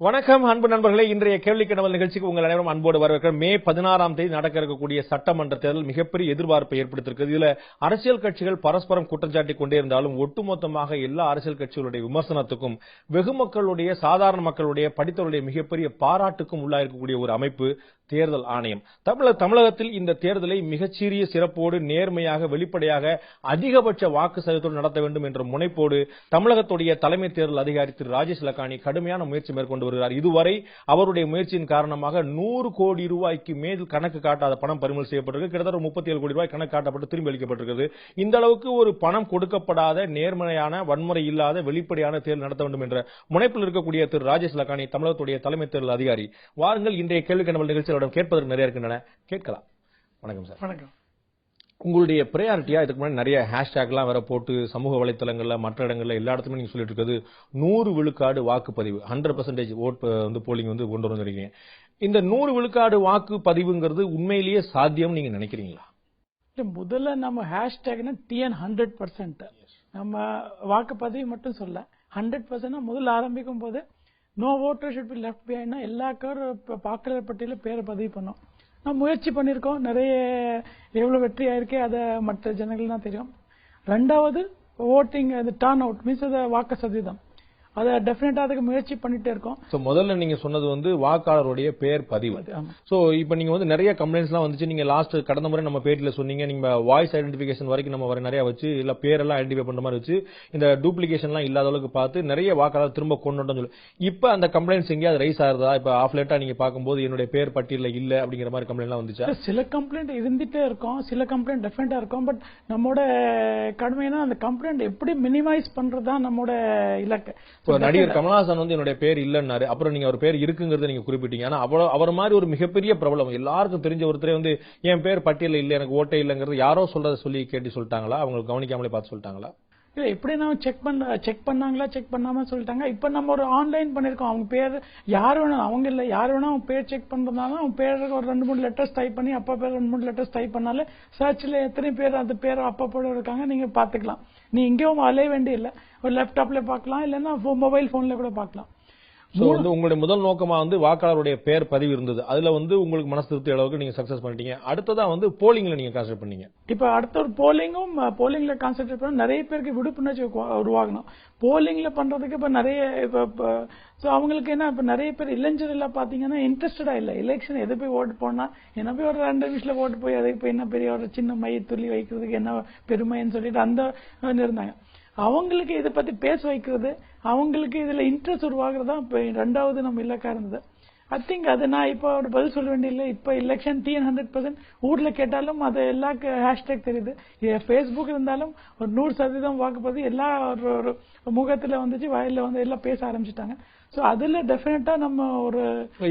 வணக்கம் அன்பு நண்பர்களே, இன்றைய கேள்வி கணவல் நிகழ்ச்சிக்கு உங்கள் அனைவரும் அன்போடு வரவேற்கிறோம். மே 16ஆம் தேதி நடக்க இருக்கக்கூடிய சட்டமன்ற தேர்தல் மிகப்பெரிய எதிர்பார்ப்பை ஏற்படுத்தியிருக்கிறது. இதுல அரசியல் கட்சிகள் பரஸ்பரம் குற்றச்சாட்டி கொண்டே இருந்தாலும் ஒட்டுமொத்தமாக எல்லா அரசியல் கட்சிகளுடைய விமர்சனத்துக்கும் வெகு மக்களுடைய சாதாரண மக்களுடைய படித்தவருடைய மிகப்பெரிய பாராட்டுக்கும் உள்ளாயிருக்கக்கூடிய ஒரு அமைப்பு தேர்தல் ஆணையம். தமிழகத்தில் இந்த தேர்தலை மிகச்சிறிய சிறப்போடு நேர்மையாக வெளிப்படையாக அதிகபட்ச வாக்கு சதவீதத்தோடு நடத்த வேண்டும் என்ற முனைப்போடு தமிழகத்துடைய தலைமை தேர்தல் அதிகாரி திரு ராஜேஷ் லக்கானி கடுமையான முயற்சி மேற்கொண்டு வருகிறார். இதுவரை அவருடைய முயற்சியின் காரணமாக 100 கோடி ரூபாய்க்கு மேல் கணக்கு காட்டாத பணம் பறிமுதல் செய்யப்பட்டிருக்கு. கிட்டத்தட்ட 37 கோடி ரூபாய் கணக்கு காட்டப்பட்டு திரும்பி அளிக்கப்பட்டிருக்கிறது. இந்த அளவுக்கு ஒரு பணம் கொடுக்கப்படாத நேர்மையான வன்முறை இல்லாத வெளிப்படையான தேர்தல் நடத்த வேண்டும் என்ற முனைப்பில் இருக்கக்கூடிய திரு ராஜேஷ் லக்கானி தமிழகத்துடைய தலைமை தேர்தல் அதிகாரி. வாருங்கள், இன்றைய கேள்வி கணவல் நிகழ்ச்சியில் கேட்பதற்கு நிறைய இருக்கின்றன, கேட்கலாம். வணக்கம் சார். வணக்கம். உங்களுடைய பிரையாரிட்டியா இதுக்கு முன்னாடி நிறைய ஹேஷ்டேக் எல்லாம் வேற போட்டு சமூக வலைத்தளங்கள்ல மற்ற இடங்கள்ல எல்லா இடத்துலயும் நீங்க சொல்லிட்டு இருக்கிறது 100 விழுக்காடு வாக்குப்பதிவு, 100% ஓட் போலிங் கொண்டு வந்துருக்கீங்க. இந்த 100 விழுக்காடு வாக்குப்பதிவுங்கிறது உண்மையிலேயே சாத்தியம் நீங்க நினைக்கிறீங்களா? முதல்ல நம்ம ஹேஷ்டேக்னா TN 100%. நம்ம வாக்குப்பதிவு மட்டும் சொல்ல 100% முதல்ல ஆரம்பிக்கும் போது no voter should be left பிஹைண்ட்னா எல்லா வாக்காளர் பட்டியல பேரை பதிவு பண்ணோம். நம்ம முயற்சி பண்ணியிருக்கோம். நிறைய எவ்வளவு வெற்றி ஆயிருக்கு அதை மற்ற ஜனங்கள் தான் தெரியும். ரெண்டாவது ஓட்டிங் டர்ன் அவுட் மீன்ஸ் வாக்கு சதவீதம், அதை டெஃபினட்டா அதுக்கு முயற்சி பண்ணிட்டே இருக்கோம். முதல்ல நீங்க சொன்னது வாக்காளருடைய பேர் பதிவு. சோ இப்ப நீங்க நிறைய கம்ப்ளைண்ட்ஸ் எல்லாம் வந்துச்சு. நீங்க லாஸ்ட் கடந்த முறை நம்ம பேட்டில சொன்னீங்க, நீங்க வாய்ஸ் ஐடென்டிபிகேஷன் வரைக்கும் நம்ம நிறைய வச்சு இல்ல பேரெல்லாம் ஐடென்டிஃபை பண்ற மாதிரி வச்சு இந்த டூப்ளிகேஷன் எல்லாம் இல்லாத அளவுக்கு பார்த்து நிறைய வாக்காளர் திரும்ப கொண்டு சொல்லி இப்ப அந்த கம்ப்ளைண்ட்ஸ் எங்கேயாவது ரைஸ் ஆகுதா? இப்ப ஆஃப் லேட்டா நீங்க பார்க்கும்போது என்னுடைய பேர் பட்டியல இல்ல அப்படிங்கிற மாதிரி கம்ப்ளைண்ட் எல்லாம் வந்துச்சா? சில கம்ப்ளைண்ட் இருந்துட்டே இருக்கும், சில கம்ப்ளைண்ட் டெஃபினட்டா இருக்கும். பட் நம்மோட கடமைனா அந்த கம்ப்ளைண்ட் எப்படி மினிமைஸ் பண்றதா நம்மோட இலக்கு. நடிகர் கமலஹாசன் என்னுடைய பேர் இல்லன்னாரு, அப்புறம் நீங்க அவர் பேர் இருக்குங்கிறத நீங்க குறிப்பிட்டீங்க. ஆனா அவர் மாதிரி ஒரு மிகப்பெரிய பிரபலம் எல்லாருக்கும் தெரிஞ்ச ஒருத்தரே என் பேர் பட்டியல இல்ல, எனக்கு ஓட்டே இல்லங்கிறது யாரோ சொல்றதை சொல்லி கேட்டு சொல்லிட்டாங்களா? அவங்க கவனிக்காமலே பார்த்து சொல்லிட்டாங்களா? இல்ல இப்படி நம்ம செக் பண்ணாங்களா, செக் பண்ணாம சொல்லிட்டாங்க. இப்ப நம்ம ஒரு ஆன்லைன் பண்ணிருக்கோம். அவங்க பேர் யார் வேணும், அவங்க இல்ல யார் வேணும் அவங்க பேர் செக் பண்றதுனால அவங்க பேருக்கு ஒரு 2-3 லெட்டர்ஸ் டைப் பண்ணி அப்பா பேர் 2-3 லெட்டர்ஸ் டைப் பண்ணாலே சர்ச்ல எத்தனை பேர் அந்த பேர் அப்பா போல இருக்காங்க நீங்க பாத்துக்கலாம். நீ இங்கேயும் அலைய வேண்டிய இல்ல, ஒரு லேப்டாப்ல பாக்கலாம், இல்லன்னா மொபைல் போன்ல கூட பாக்கலாம். உங்களுடைய முதல் நோக்கமா வாக்காளருடைய பேர் பதிவு இருந்தது. அதுல உங்களுக்கு மனசு திருப்தி அளவுக்கு நீங்க சக்சஸ் பண்ணிட்டீங்க. அடுத்ததா போலிங்ல நீங்க கான்சென்ட்ரேட் பண்ணீங்க. இப்ப அடுத்த ஒரு போலிங்ல கான்சென்ட்ரேட் பண்ண நிறைய பேருக்கு விழிப்புணர்ச்சி உருவாகணும். போலிங்ல பண்றதுக்கு இப்ப நிறைய அவங்களுக்கு என்ன, இப்ப நிறைய பேர் இளைஞர் எல்லாம் பாத்தீங்கன்னா இன்ட்ரெஸ்டடா இல்ல. எலெக்ஷன் எது போய் ஓட்டு போனா என்ன போய் ஒரு 2 நிமிஷத்துல ஓட்டு போய் அதுக்கு போய் என்ன பெரிய ஒரு சின்ன மைய துள்ளி வைக்கிறதுக்கு என்ன பெருமைன்னு சொல்லிட்டு அந்த இருந்தாங்க. அவங்களுக்கு இதை பத்தி பேச வைக்கிறது, அவங்களுக்கு இதுல இன்ட்ரெஸ்ட் உருவாக்குறதா இப்ப ரெண்டாவது நம்ம இலக்கா இருந்தது. ஐ திங்க் அது நான் இப்ப ஒரு பதில் சொல்ல வேண்டிய இப்ப எலெக்ஷன் TN 100%. ஊர்ல கேட்டாலும் அது எல்லா ஹேஷ்டேக் தெரியுது. பேஸ்புக் இருந்தாலும் ஒரு 100% வாக்குப்பதிவு எல்லா ஒரு முகத்துல வந்துச்சு, வயல்ல எல்லாம் பேச ஆரம்பிச்சுட்டாங்க. சோ அதுல டெஃபினட்டா நம்ம ஒரு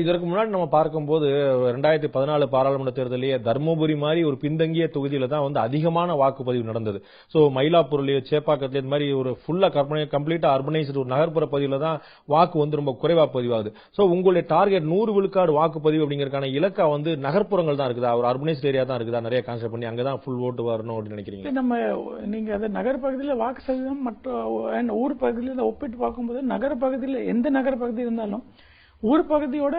இதற்கு முன்னாடி நம்ம பார்க்கும்போது 2014 பாராளுமன்ற தேர்தலிலேயே தர்மபுரி மாதிரி ஒரு பின்தங்கிய தொகுதியில தான் அதிகமான வாக்குப்பதிவு நடந்தது. சோ மயிலாப்பூர்லயோ சேப்பாக்கத்துல இந்த மாதிரி ஒரு ஃபுல்லா கம்ப்ளீட்டா அர்பனைஸ்டு ஒரு நகர்ப்புற பகுதியில தான் வாக்கு ரொம்ப குறைவா பதிவாகுது. சோ உங்களுடைய டார்கெட் 100 விழுக்காடு வாக்குப்பதிவு அப்படிங்கறதுக்கான இலக்கா நகர்ப்புறங்கள் தான் இருக்குதா, ஒரு அர்பனைஸ்ட் ஏரியா தான் இருக்குதா? நிறைய கான்செப்ட் பண்ணி அங்கதான் ஃபுல் ஓட்டு வரணும் அப்படின்னு நினைக்கிறீங்க? நம்ம நீங்க அது நகர் பகுதியில வாக்கு சதவீதம் மற்ற ஊர் பகுதியில ஒப்பிட்டு பார்க்கும்போது நகர் பகுதியில எந்த நகர் பகுதி இருந்தாலும் ஊர் பகுதியோட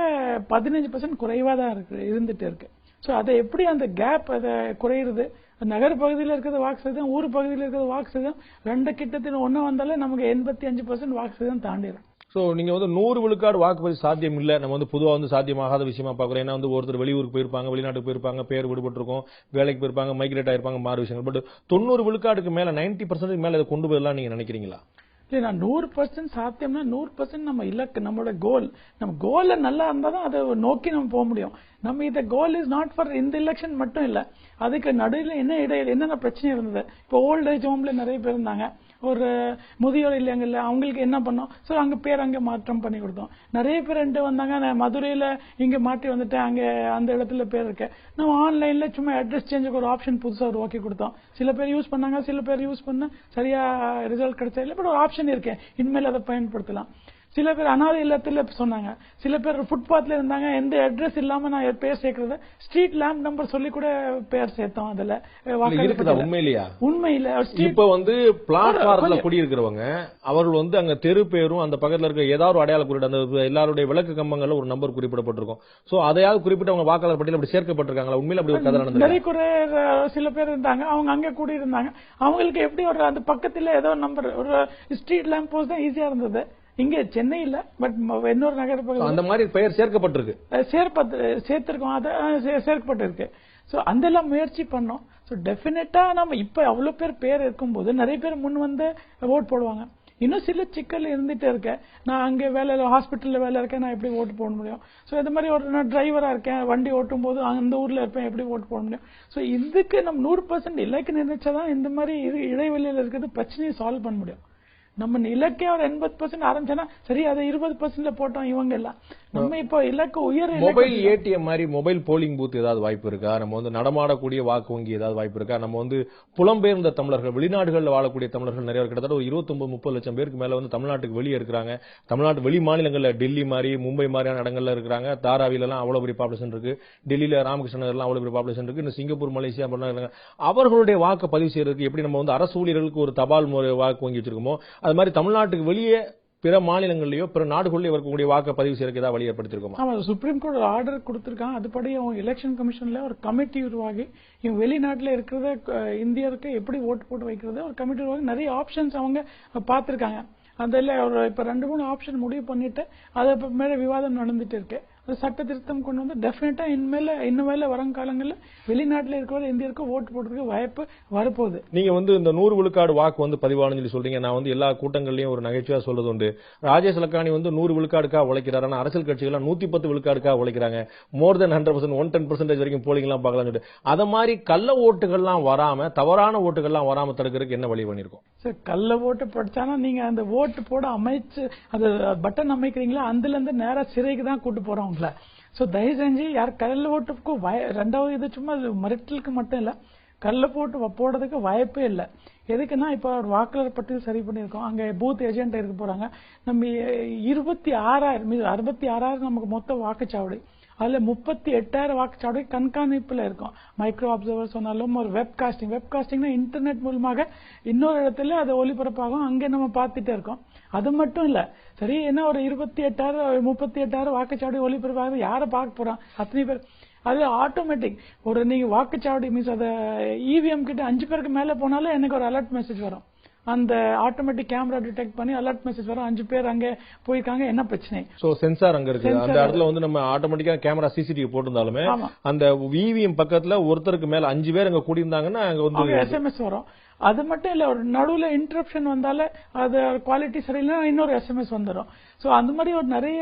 15% குறைவா தான் இருந்துட்டு இருக்கு. சோ அதை எப்படி அந்த கேப் அதை குறையுது, நகர் பகுதியில் இருக்கிற வாக்கு சதவீதம் ஊர் பகுதியில் இருக்கிற வாக்கு சதவீதம் ரெண்டு கிட்டத்தட்ட ஒண்ணு வந்தாலே நமக்கு 85% வாக்கு சதவீதம் தாண்டிடும். சோ நீங்க 100 விழுக்காடு வாக்குப்பதிவு சாத்தியம் இல்ல, நம்ம பொதுவா சாத்தியமாகாத விஷயமா பாக்குறோம். ஏன்னா ஒருத்தர் வெளியூருக்கு போயிருப்பாங்க, வெளிநாட்டுக்கு போயிருப்பாங்க, பேர் விடுபட்டு இருக்கும், வேலைக்கு போயிருப்பாங்க, மைக்ரேட் ஆயிருப்பாங்க, மாறு விஷயங்கள். பட் 90 விழுக்காடுக்கு மேல 90% மேல இதை கொண்டு போயிடலாம் நீங்க நினைக்கிறீங்களா? இல்ல, நான் 100% சாத்தியம்னா 100% நம்ம இலக்கு, நம்மளோட கோல். நம்ம கோல் நல்லா இருந்தா தான் அதை நோக்கி நம்ம போக முடியும். நம்ம இந்த கோல் இஸ் நாட் ஃபார் இந்த எலெக்ஷன் மட்டும் இல்ல, அதுக்கு நடுவில் என்னென்ன பிரச்சனை இருந்தது. இப்போ ஓல்ட் ஏஜ் ஹோம்ல நிறைய பேர் இருந்தாங்க, ஒரு முதியோர் இல்லங்கள்ல அவங்களுக்கு என்ன பண்ணோம், சோ அங்க பேர் அங்க மாற்றம் பண்ணி கொடுத்தோம். நிறைய பேர் வந்தாங்க, மதுரையில இங்க மாற்றி வந்துட்டு அங்க அந்த இடத்துல பேர் இருக்கு. நம்ம ஆன்லைன்ல சும்மா அட்ரஸ் சேஞ்சுக்கு ஒரு ஆப்ஷன் புதுசா உருவாக்கி கொடுத்தோம். சில பேர் யூஸ் பண்ணாங்க, சில பேர் யூஸ் பண்ண சரியா ரிசல்ட் கிடைச்சா இல்ல, பட் ஒரு ஆப்ஷன் இருக்கு, இனிமேல் அதை பயன்படுத்தலாம். சில பேர் அனாதை இல்லத்துல சொன்னாங்க, சில பேர் ஃபுட்பாத்ல இருந்தாங்க, எந்த அட்ரஸ் இல்லாம நான் பேர் சேர்க்கறது ஸ்ட்ரீட் லேம்ப் நம்பர் சொல்லி கூட பேர் சேர்த்தோம். அதுல உண்மையிலேயா? உண்மையில இப்ப வந்து பிளாட்பாரத்துல குடியிருக்கிறவங்க அவர்கள் வந்து அங்க தெரு பேரும் அந்த பக்கத்துல இருக்க ஏதாவது அடையாள குறிப்பிட்ட அந்த எல்லாருடைய விளக்கு கம்பங்கள்ல ஒரு நம்பர் குறிப்பிடப்பட்டிருக்கும். சோ அதையாவது குறிப்பிட்ட அவங்க வாக்காளர் பட்டியல் அப்படி சேர்க்கப்பட்டிருக்காங்களா? உண்மையில அப்படி ஒரு கதை நடந்தது? நிறைய குறை சில பேர் இருந்தாங்க, அவங்க அங்க கூடி இருந்தாங்க. அவங்களுக்கு எப்படி ஒரு அந்த பக்கத்துல ஏதோ நம்பர் ஒரு ஸ்ட்ரீட் லேம்ப் போஸ்ட் தான் ஈஸியா இருந்தது. இங்க சென்னையில பட் இன்னொரு நகர பகுதியில் அந்த மாதிரி பெயர் சேர்க்கப்பட்டிருக்கு, சேர்த்திருக்கோம், அது சேர்க்கப்பட்டிருக்கு. சோ அந்த எல்லாம் முயற்சி பண்ணோம். சோ டெபினட்டா நம்ம இப்ப அவ்வளவு பேர் இருக்கும்போது நிறைய பேர் முன் வந்து ஓட் போடுவாங்க. இன்னும் சில சிக்கல் இருந்துட்டே இருக்கேன். நான் அங்க வேலையில ஹாஸ்பிட்டல்ல வேலை இருக்கேன், நான் எப்படி ஓட்டு போட முடியும்? சோ இந்த மாதிரி ஒரு நான் டிரைவரா இருக்கேன், வண்டி ஓட்டும் போது அந்த ஊர்ல இருப்பேன், எப்படி ஓட்டு போட முடியும்? சோ இதுக்கு நம்ம 100% இலக்கு நினைச்சாதான் இந்த மாதிரி இடைவெளியில இருக்கிறது பிரச்சனையை சால்வ் பண்ண முடியும். நம்ம இலக்கே ஒரு 80% ஆரம்பிச்சோன்னா சரி, அதை 20%ல போட்டோம் இவங்க எல்லாம். நம்ம இப்ப இலக்கு உயர் மொபைல் ஏடிஎம் மாதிரி மொபைல் போலிங் பூத் ஏதாவது வாய்ப்பு இருக்கா? நம்ம வந்து நடமாடக்கூடிய வாக்கு வங்கி ஏதாவது வாய்ப்பு இருக்கா? நம்ம வந்து புலம்பெயர்ந்த தமிழர்கள், வெளிநாடுகளில் வாழக்கூடிய தமிழர்கள் நிறைய கிட்டத்தட்ட ஒரு 29-30 லட்சம் பேருக்கு மேல வந்து தமிழ்நாட்டுக்கு வெளியே இருக்கிறாங்க. தமிழ்நாட்டு வெளி மாநிலங்கள்ல டெல்லி மாதிரி மும்பை மாதிரியான இடங்கள்ல இருக்கிறாங்க. தாராவில எல்லாம் அவ்வளவு பெரிய பாப்புலேஷன் இருக்கு, டெல்லியில ராமகிருஷ்ணன் எல்லாம் அவ்வளவு பெரிய பாப்புலேஷன் இருக்கு, இந்த சிங்கப்பூர் மலேசியா இருக்காங்க. அவர்களுடைய வாக்கு பதிவு செய்யறதுக்கு எப்படி நம்ம வந்து அரசு ஊழியர்களுக்கு ஒரு தபால் வாக்கு வங்கி வச்சிருக்கோமோ அது மாதிரி தமிழ்நாட்டுக்கு வெளியே பிற மாநிலங்களிலேயோ பிற நாடுகளிலேயோ இருக்கக்கூடிய வாக்கு பதிவு செய்யறதுக்கு ஏதாவது வழி ஏற்படுத்திருக்கோமா? ஆமா, சுப்ரீம் கோர்ட் ஆர்டர் கொடுத்திருக்காங்க. அதுபடி அவங்க எலெக்ஷன் கமிஷன்ல ஒரு கமிட்டி உருவாகி இவங்க வெளிநாட்டுல இருக்கிறத இந்தியருக்கு எப்படி ஓட்டு போட்டு வைக்கிறது ஒரு கமிட்டி உருவாகி நிறைய ஆப்ஷன்ஸ் அவங்க பார்த்திருக்காங்க. அதில் ஒரு இப்ப 2-3 ஆப்ஷன் முடிவு பண்ணிட்டு அதை மேல விவாதம் நடந்துட்டு இருக்கு. சட்ட திருத்தம் கொண்டு வந்து டெஃபினட்டா இன்னும் மேல வருங்காலங்களில் வெளிநாட்டில் இருக்கிற இந்தியருக்கு ஓட்டு போடுறதுக்கு வாய்ப்பு வரப்போகுது. நீங்க வந்து இந்த 100 விழுக்காடு வாக்கு வந்து பதிவானு சொல்லி சொல்றீங்க. நான் வந்து எல்லா கூட்டங்கள்லயும் ஒரு நகைச்சுவா சொல்றது உண்டு, ராஜேஷ் லக்கானி வந்து 100 விழுக்காடுக்காக உழைக்கிறாரு, ஆனா அரசியல் கட்சிகள் 110 விழுக்காடுக்காக உழைக்கிறாங்க. மோர் தென் 100%, 110% வரைக்கும் போலிங் எல்லாம் பார்க்கலாம் சொல்லிட்டு அத மாதிரி கள்ள ஓட்டுகள்லாம் வராம, தவறான ஓட்டுகள்லாம் வராம தடுக்கிறதுக்கு என்ன வழி பண்ணிருக்கோம்? சார், கள்ள ஓட்டு படிச்சானா நீங்க அந்த ஓட்டு போட அமைச்சு அது பட்டன் அமைக்கிறீங்களா, அதுல இருந்து நேரா சிறைக்கு தான் கூட்டு போறோம். சோ தயவு செஞ்சு யார் கள்ள ஓட்டுக்கும் ரெண்டாவது இது சும்மா மிரட்டலுக்கு மட்டும் இல்ல, கள்ள போட்டு போடுறதுக்கு வாய்ப்பே இல்லை. எதுக்குன்னா இப்ப ஒரு வாக்காளர் பட்டியல் சரி பண்ணிருக்கோம், அங்க பூத் ஏஜென்ட் இருக்க போறாங்க. நம்ம 66,000 நமக்கு மொத்த வாக்குச்சாவடி, அதுல 38,000 வாக்குச்சாவடி கண்காணிப்புல இருக்கும். மைக்ரோ அப்சர்வர் சொன்னாலும் ஒரு வெப்காஸ்டிங்னா இன்டர்நெட் மூலமாக இன்னொரு இடத்துல அது ஒளிபரப்பாகும், அங்க நம்ம பார்த்துட்டே இருக்கோம். அது மட்டும் இல்ல, சரி என்ன ஒரு 38,000 வாக்குச்சாவடி ஒளிபரப்பாக யாரை பார்க்க போறான்? அத்தனை பேர். அது ஆட்டோமேட்டிக் ஒரு நீங்க வாக்குச்சாவடி மீன்ஸ் அத இவிஎம் கிட்ட 5 பேருக்கு மேல போனாலும் எனக்கு ஒரு அலர்ட் மெசேஜ் வரும். அந்த ஆட்டோமேட்டிக் கேமரா டிடெக்ட் பண்ணி அலர்ட் மெசேஜ் வரும், 5 பேர் அங்க போயிருக்காங்க, என்ன பிரச்சனை? சோ சென்சார் அங்க இருக்கு, அந்த இடத்துல வந்து நம்ம ஆட்டோமேட்டிக்கா கேமரா சிசிடிவி போட்டிருந்தாலுமே அந்த இவிஎம் பக்கத்துல ஒருத்தருக்கு மேல 5 பேர் அங்க கூடியிருந்தாங்கன்னா அங்க வந்து எஸ்எம்எஸ் வரும். அது மட்டும் இல்ல, ஒரு நடுவுல இன்டரப்ஷன் வந்தால அது குவாலிட்டி சரியில்லை இன்னொரு எஸ்எம்எஸ் வந்துடும். சோ அந்த மாதிரி ஒரு நிறைய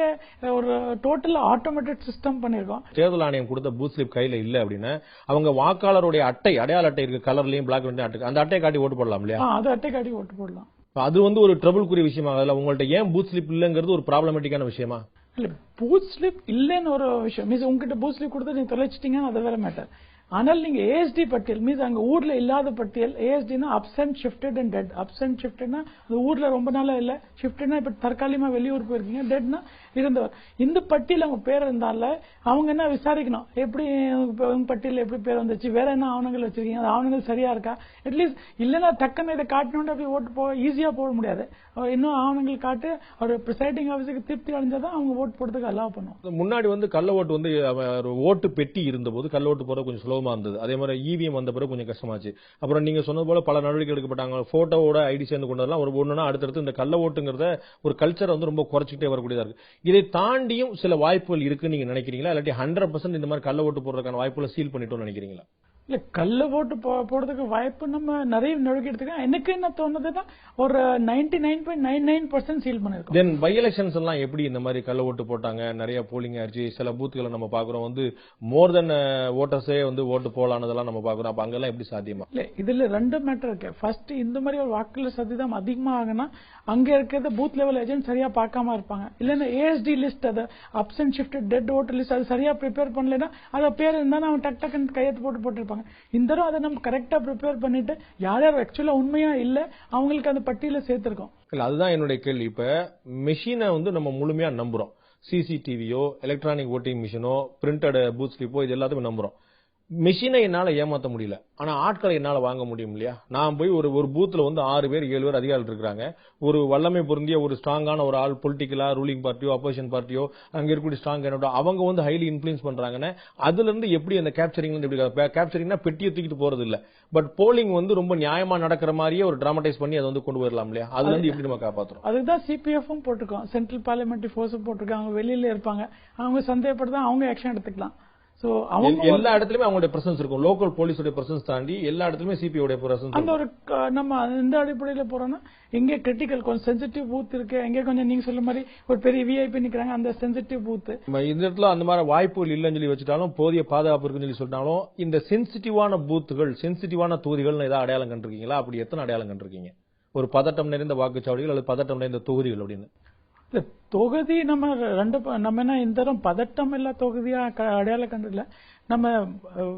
ஒரு டோட்டல் ஆட்டோமேட்டட் சிஸ்டம் பண்ணிருக்கோம். தேர்தல் ஆணையம் கொடுத்த பூத் ஸ்லிப் கையில இல்ல அப்படின்னா அவங்க வாக்காளருடைய அடையாள அட்டை இருக்கு, கலர்லயும் பிளாக் அட்டை, அந்த அட்டையை காட்டி ஓட்டு போடலாம் இல்லையா? அது அட்டை காட்டி ஓட்டு போடலாம். அது வந்து ஒரு ட்ரபிள்குரிய விஷயமா? அதுல உங்கள்ட்ட ஏன் பூத் ஸ்லிப் இல்லங்கிறது ஒரு ப்ராப்ளமேட்டிக்கான விஷயமா? இல்ல, பூத் ஸ்லிப் இல்லன்னு ஒரு விஷயம் மீன்ஸ் உங்ககிட்ட பூத் ஸ்லிப் கொடுத்து நீங்க தொலைச்சிட்டீங்கன்னா அது வேற மேட்டர். ஆனால் நீங்க ஏஎஸ்டி பட்டியல் மீன்ஸ் அங்க ஊர்ல இல்லாத பட்டியல், ஏஎஸ்டினா absent, shifted and dead. Absent ஷிஃப்டட்னா அது ஊர்ல ரொம்ப நாளா இல்ல, ஷிஃப்டட்னா இப்ப தற்காலிகமா வெளியூர் போயிருக்கீங்க, டெட்னா இருந்தவர். இந்த பட்டியல் அவங்க பேர் இருந்தால அவங்க என்ன விசாரிக்கணும், எப்படி பட்டியல் எப்படி பேர் வந்துச்சு, வேற என்ன ஆவணங்கள் வச்சிருக்கீங்க, அந்த ஆவணங்கள் சரியா இருக்கா? அட்லீஸ்ட் இல்லன்னா டக்குன்னு இதை காட்டணும் அப்படி ஓட்டு ஈஸியா போட முடியாது. இன்னும் ஆவணங்கள் காட்டு ஒரு பிரிசைடிங் ஆஃபீஸருக்கு திருப்தி அடைஞ்சாதான் அவங்க ஓட்டு போடுறதுக்கு அலோவ் பண்ணுவோம். முன்னாடி வந்து கள்ள ஓட்டு வந்து ஓட்டு பெட்டி இருந்தபோது கள்ள ஓட்டு போறது கொஞ்சம் சுலபமா இருந்தது. அதே மாதிரி இவிஎம் வந்த பிறகு கொஞ்சம் கஷ்டமாச்சு. அப்புறம் நீங்க சொன்னது போல பல நடவடிக்கை எடுக்கப்பட்டாங்க. போட்டோவோட ஐடி சேர்ந்து கொண்டதெல்லாம் ஒரு ஒண்ணுனா அடுத்தடுத்து இந்த கள்ள ஓட்டுங்கிறத ஒரு கல்ச்சர் வந்து ரொம்ப குறைச்சிட்டே வரக்கூடியதா இருக்கு. இதை தாண்டியும் சில வாய்ப்புகள் இருக்குன்னு நீங்க நினைக்கிறீங்களா, இல்லாட்டி 100% இந்த மாதிரி கள்ள ஓட்டு போடுறதுக்கான வாய்ப்புகளை சீல் பண்ணிட்டோம்னு நினைக்கிறீங்களா? இல்ல, கள்ள ஓட்டு போடுறதுக்கு வாய்ப்பு நம்ம நிறைய நடவடிக்கை எடுத்துக்கலாம். எனக்கு என்ன தோணுதுன்னா ஒரு 99.99% சீல் பண்ணிருக்கோம். தென் பை எலெக்ஷன்ஸ் எல்லாம் எப்படி இந்த மாதிரி கள்ள ஓட்டு போட்டாங்க, நிறைய போலிங் ஆச்சு, சில பூத்துகளை நம்ம பாக்குறோம் வந்து மோர் தென் ஓட்டர்ஸே வந்து ஓட்டு போலானதெல்லாம் நம்ம பாக்குறோம். அப்ப அங்கெல்லாம் எப்படி சாத்தியமா? இல்ல, இதுல 2 மேட்டர் இருக்கு. ஃபர்ஸ்ட், இந்த மாதிரி ஒரு வாக்குகள் சதவீதம் அதிகமா ஆகுனா அங்க இருக்கிறது பூத் லெவல் ஏஜென்ட் சரியா பார்க்காம இருப்பாங்க. இல்லன்னா ஏஎஸ்டி லிஸ்ட், அது absent shifted dead voter list அது சரியா ப்ரிப்பேர் பண்ணலன்னா அது பேர் இருந்தா அவன் டக்குன்னு கையெழுத்து போட்டிருப்பாங்க. கேட்பாங்க. இந்த தடவை அதை நம்ம கரெக்டா ப்ரிப்பேர் பண்ணிட்டு யார் யார் ஆக்சுவலா உண்மையா இல்ல அவங்களுக்கு அந்த பட்டியல சேர்த்திருக்கோம். இல்ல, அதுதான் என்னுடைய கேள்வி. இப்ப மெஷினை நம்ம முழுமையா நம்புறோம். சிசிடிவியோ, எலக்ட்ரானிக் ஓட்டிங் மிஷினோ, பிரிண்டட் பூத் ஸ்லிப்போ, இது எல்லாத்தையும் நம்புறோம். மெஷினை என்னால ஏமாத்த முடியல, ஆனா ஆட்களை என்னால வாங்க முடியும் இல்லையா? நான் போய் ஒரு பூத்ல 6 பேர் 7 பேர் அதிகாரிகள் இருக்காங்க. ஒரு வல்லமை பொருந்திய ஒரு ஸ்ட்ராங்கான ஒரு ஆள், பொலிட்டிக்கலா ரூலிங் பார்ட்டியோ அப்போசிஷன் பார்ட்டியோ, அங்க இருக்கக்கூடிய ஸ்ட்ராங் கேண்டிடேட், அவங்க ஹைலி இன்ஃபுளுன்ஸ் பண்றாங்கன்னா அதுல இருந்து எப்படி அந்த கேப்சரிங்னா பெட்டியை தூக்கிட்டு போறது இல்ல, பட் போலிங் ரொம்ப நியாயமா நடக்கிற மாதிரியே ஒரு டிராமடைஸ் பண்ணி அதை கொண்டு வரலாம் இல்லையா? அதுல இருந்து எப்படி நம்ம காப்பாத்துறோம்? அதுதான் சிபிஎஃப்பும் போட்டிருக்கோம், சென்ட்ரல் பார்லிமெண்டரி ஃபோர்ஸும் போட்டிருக்காங்க. அவங்க வெளியில இருப்பாங்க, அவங்க சந்தேகப்படுத்தா அவங்க ஆக்ஷன் எடுத்துக்கலாம். எல்லா இடத்துலயுமே அவங்களுடைய பிரசன்ஸ் இருக்கும். லோக்கல் போலீஸோட பிரசன்ஸ் தாண்டி எல்லா இடத்துலயுமே சிபிஓட பிரசன்ஸ். அந்த ஒரு நம்ம இந்த அடிப்படையில போறோம்னா எங்க கிரிட்டிக்கல் கொஞ்சம் சென்சிட்டிவ் பூத் இருக்கு, எங்க கொஞ்சம் நீங்க சொல்ல மாதிரி ஒரு பெரிய விஐபி நிக்கிறாங்க, அந்த சென்சிட்டிவ் பூத் இந்த இடத்துல அந்த மாதிரி வாய்ப்புகள் இல்லைன்னு சொல்லி வச்சுட்டாலும், போதிய பாதுகாப்பு இருக்குன்னு சொல்லி சொல்லிட்டாலும், இந்த சென்சிட்டிவான பூத்துகள், சென்சிட்டிவான தொகுதிகள் ஏதாவது அடையாளம் கண்டிருக்கீங்களா? அப்படி எத்தனை அடையாளம் கண்டிருக்கீங்க? ஒரு பதட்டம் நிறைந்த வாக்குச்சாவடிகள் அல்லது பதட்டம் நிறைந்த தொகுதிகள் அப்படின்னு தொகுதி நம்ம என்ன இந்த தரம் பதட்டம் இல்ல தொகுதியா அடையாளம் கண்டுல. நம்ம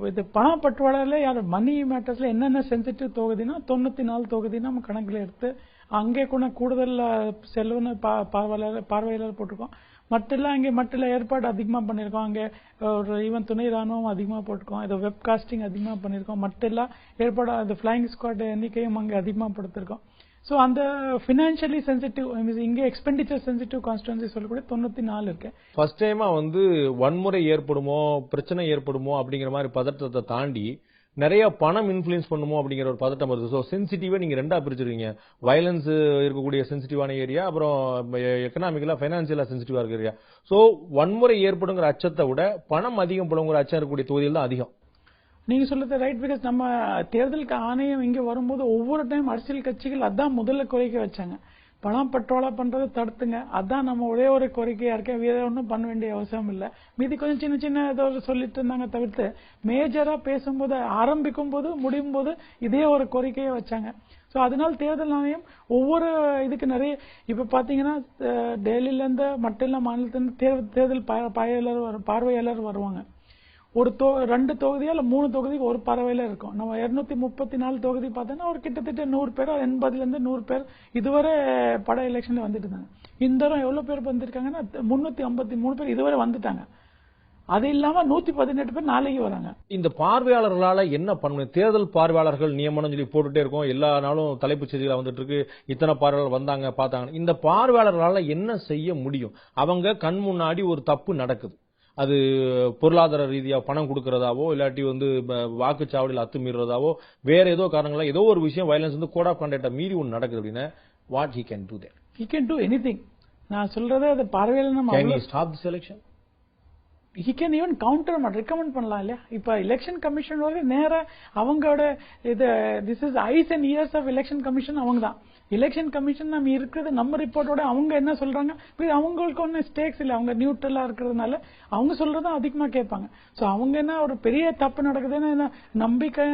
இது பணப்பட்டுவாடல யார் மணி மேட்டர்ஸ்ல என்னென்ன சென்சிட்டிவ் தொகுதினா 94 தொகுதி நம்ம கணக்குல எடுத்து அங்கே கூட கூடுதல் செலவுன்னு பார்வையாளர் போட்டிருக்கோம். மட்டில் ஏற்பாடு அதிகமா பண்ணிருக்கோம். அங்கே ஒரு ஈவன் துணை ராணுவம் அதிகமா போட்டிருக்கோம். இதை வெப்காஸ்டிங் அதிகமா பண்ணிருக்கோம். மட்டெல்லாம் ஏற்பாடு அந்த பிளைங் ஸ்குவாட் எண்ணிக்கையும் அங்கே அதிகமா படுத்திருக்கோம். சோ அந்த பினான்சியலி சென்சிட்டிவ் இங்க எக்ஸ்பெண்டிச்சர் சென்சிட்டிவ் கான்ஸ்டிட்யூன்சி சொல்லக்கூடிய 94 இருக்கு. ஃபர்ஸ்ட் டைமா வன்முறை ஏற்படுமோ, பிரச்சனை ஏற்படுமோ அப்படிங்கிற மாதிரி பதட்டத்தை தாண்டி நிறைய பணம் இன்ஃபுளுன்ஸ் பண்ணுமோ அப்படிங்கிற ஒரு பதட்டம் வருது. சோ சென்சிட்டிவா நீங்க ரெண்டா பிரிச்சிருக்கீங்க. வயலன்ஸ் இருக்கக்கூடிய சென்சிட்டிவான ஏரியா, அப்புறம் எக்கனாமிக்கலா பைனான்சியலா சென்சிட்டிவா இருக்க ஏரியா. சோ வன்முறை ஏற்படுங்கிற அச்சத்தை விட பணம் அதிகம் படுங்கிற அச்சம் இருக்கக்கூடிய தொகுதியில் தான் அதிகம். நீங்க சொல்றது ரைட். பிகாஸ் நம்ம தேர்தலுக்கு ஆணையம் இங்க வரும்போது ஒவ்வொரு டைம் அரசியல் கட்சிகள் அதான் முதல்ல கோரிக்கை வச்சாங்க, பணம் பட்டுவாடா பண்றதை தடுத்துங்க. அதான் நம்ம ஒரே ஒரு கோரிக்கையா இருக்க, வேற ஒன்றும் பண்ண வேண்டிய அவசியம் இல்ல. மீதி கொஞ்சம் சின்ன சின்ன ஏதோ சொல்லிட்டு இருந்தாங்க தவிர்த்து மேஜரா பேசும்போது ஆரம்பிக்கும் போது முடியும் போது இதே ஒரு கோரிக்கையை வச்சாங்க. சோ அதனால தேர்தல் ஆணையம் ஒவ்வொரு இதுக்கு நிறைய இப்ப பாத்தீங்கன்னா டெல்லியில இருந்து மட்டும் மாநிலத்திலிருந்து தேர்தல் பார்வையாளர் வருவாங்க. ஒரு 2 தொகுதியா இல்ல 3 தொகுதிக்கு ஒரு பறவையில இருக்கும். நம்ம 234 தொகுதி பார்த்தோம்னா ஒரு கிட்டத்தட்ட 100 பேர் 80ல இருந்து 100 பேர் இதுவரை பட எலெக்ஷன்ல வந்துட்டு இருந்தாங்க. இந்த தடவை எவ்வளவு பேர் வந்திருக்காங்கன்னா 353 பேர் இதுவரை வந்துட்டாங்க. அது இல்லாம 118 பேர் நாளைக்கு வராங்க. இந்த பார்வையாளர்களால என்ன பண்ணணும்? தேர்தல் பார்வையாளர்கள் நியமனம் சொல்லி போட்டுட்டே இருக்கோம், எல்லா நாளும் தலைப்புச் செய்திகளா வந்துட்டு இருக்கு, இத்தனை பார்வையாளர் வந்தாங்க பார்த்தாங்க. இந்த பார்வையாளர்களால என்ன செய்ய முடியும்? அவங்க கண் முன்னாடி ஒரு தப்பு நடக்குது, அது பொருளாதார ரீதியா பணம் கொடுக்கறதாவோ இல்லாட்டி வாக்குச்சாவடியில் அத்துமீறதாவோ வேற ஏதோ காரணங்களா ஏதோ ஒரு விஷயம் வயலன்ஸ் கோட் ஆஃப் கண்டக்ட மீறி ஒன்று நடக்குது அப்படின்னா what he can do that? He can do anything. நான் சொல்றதே அது பார்வையாளர் நம்ம can he stop the election? he can even counter recommend பண்ணலாம் இல்லையா? இப்ப எலெக்ஷன் கமிஷன் நேரா அவங்களோட this is eyes and ears of election commission. அவங்க தான் எலெக்ஷன் கமிஷன் நம்ம இருக்கிறது நம்ம ரிப்போர்ட்டோட அவங்க என்ன சொல்றாங்க, அவங்களுக்கு ஒன்னும் ஸ்டேக்ஸ் இல்ல, அவங்க நியூட்ரலா இருக்கிறதுனால அவங்க சொல்றதும் அதிகமா கேட்பாங்க. சோ அவங்க என்ன ஒரு பெரிய தப்பு நடக்குதுன்னா நம்பிக்கை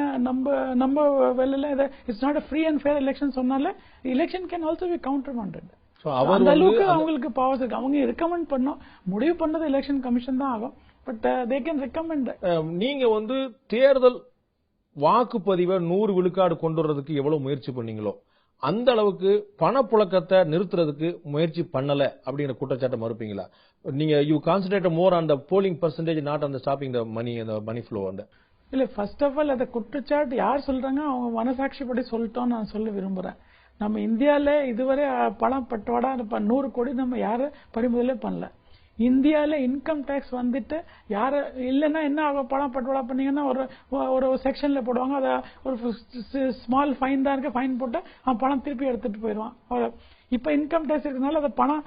நம்ம வெளியில it's not a free and fair election சொன்னால election can also be countermanded. அந்த அளவுக்கு அவங்களுக்கு பவர்ஸ் இருக்கு. அவங்க ரெக்கமெண்ட் பண்ணோம், முடிவு பண்ணது எலெக்ஷன் கமிஷன் தான் ஆகும். But they can recommend. நீங்க தேர்தல் வாக்குப்பதிவை 100 விழுக்காடு கொண்டு வரதுக்கு எவ்வளவு முயற்சி பண்ணீங்களோ அந்த அளவுக்கு பணப்புழக்கத்தை நிறுத்துறதுக்கு முயற்சி பண்ணல அப்படிங்கிற குற்றச்சாட்டை மறுப்பீங்களா? நீங்க you concentrate more on the polling percentage, not on the stopping the money flow. இல்ல, ஃபர்ஸ்ட் ஆஃப் ஆல் அந்த குற்றச்சாட்டு யார் சொல்றாங்க அவங்க மனசாட்சி படி சொல்லிட்டோம் நான் சொல்ல விரும்புறேன். நம்ம இந்தியால இதுவரை பணம் பட்டுவாடா 100 கோடி நம்ம யாரு பறிமுதலே பண்ணல. இந்தியால இன்கம் டாக்ஸ் வந்துட்டு யாரு இல்லன்னா என்ன ஆகும், பணம் பட்டுவாடா பண்ணீங்கன்னா ஒரு செக்ஷன்ல போடுவாங்க, அத ஒரு ஸ்மால் ஃபைன் தான் இருக்கு, ஃபைன் போட்டு பணம் திருப்பி எடுத்துட்டு போயிடுவான். இப்ப இன்கம் டாக்ஸ் இருக்கனால அந்த பணம்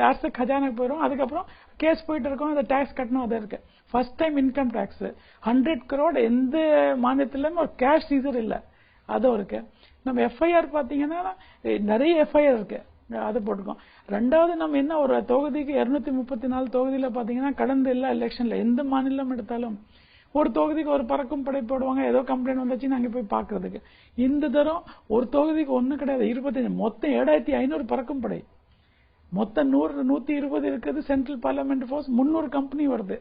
அரசு கஜானாக்கு போயிடும். அதுக்கப்புறம் கேஸ் போயிட்டு இருக்கோம், அந்த டாக்ஸ் கட்டணும். அது இருக்கு. First time income tax 100 crore எந்த மாநிலத்திலும் ஒரு கேஷ் சீசர் இல்ல, அதுவும் இருக்கு. நம்ம எஃப்ஐஆர் பாத்தீங்கன்னா நிறைய எஃப்ஐஆர் இருக்கு, அது போட்டுக்கோம். ரெண்டாவது நம்ம என்ன ஒரு தொகுதிக்கு 234 தொகுதியில பாத்தீங்கன்னா கடந்த எல்லா எலெக்ஷன்ல எந்த மாநிலம் எடுத்தாலும் ஒரு தொகுதிக்கு ஒரு பறக்கும் படை போடுவாங்க, ஏதோ கம்ப்ளைண்ட் வந்துச்சுன்னு அங்க போய் பாக்குறதுக்கு. இந்த தரம் ஒரு தொகுதிக்கு ஒண்ணு கிடையாது, 25 மொத்தம் 7500 பறக்கும் படை, மொத்தம் 120 இருக்குது. சென்ட்ரல் பார்லிமெண்ட் ஃபோர்ஸ் 300 கம்பெனி வருது.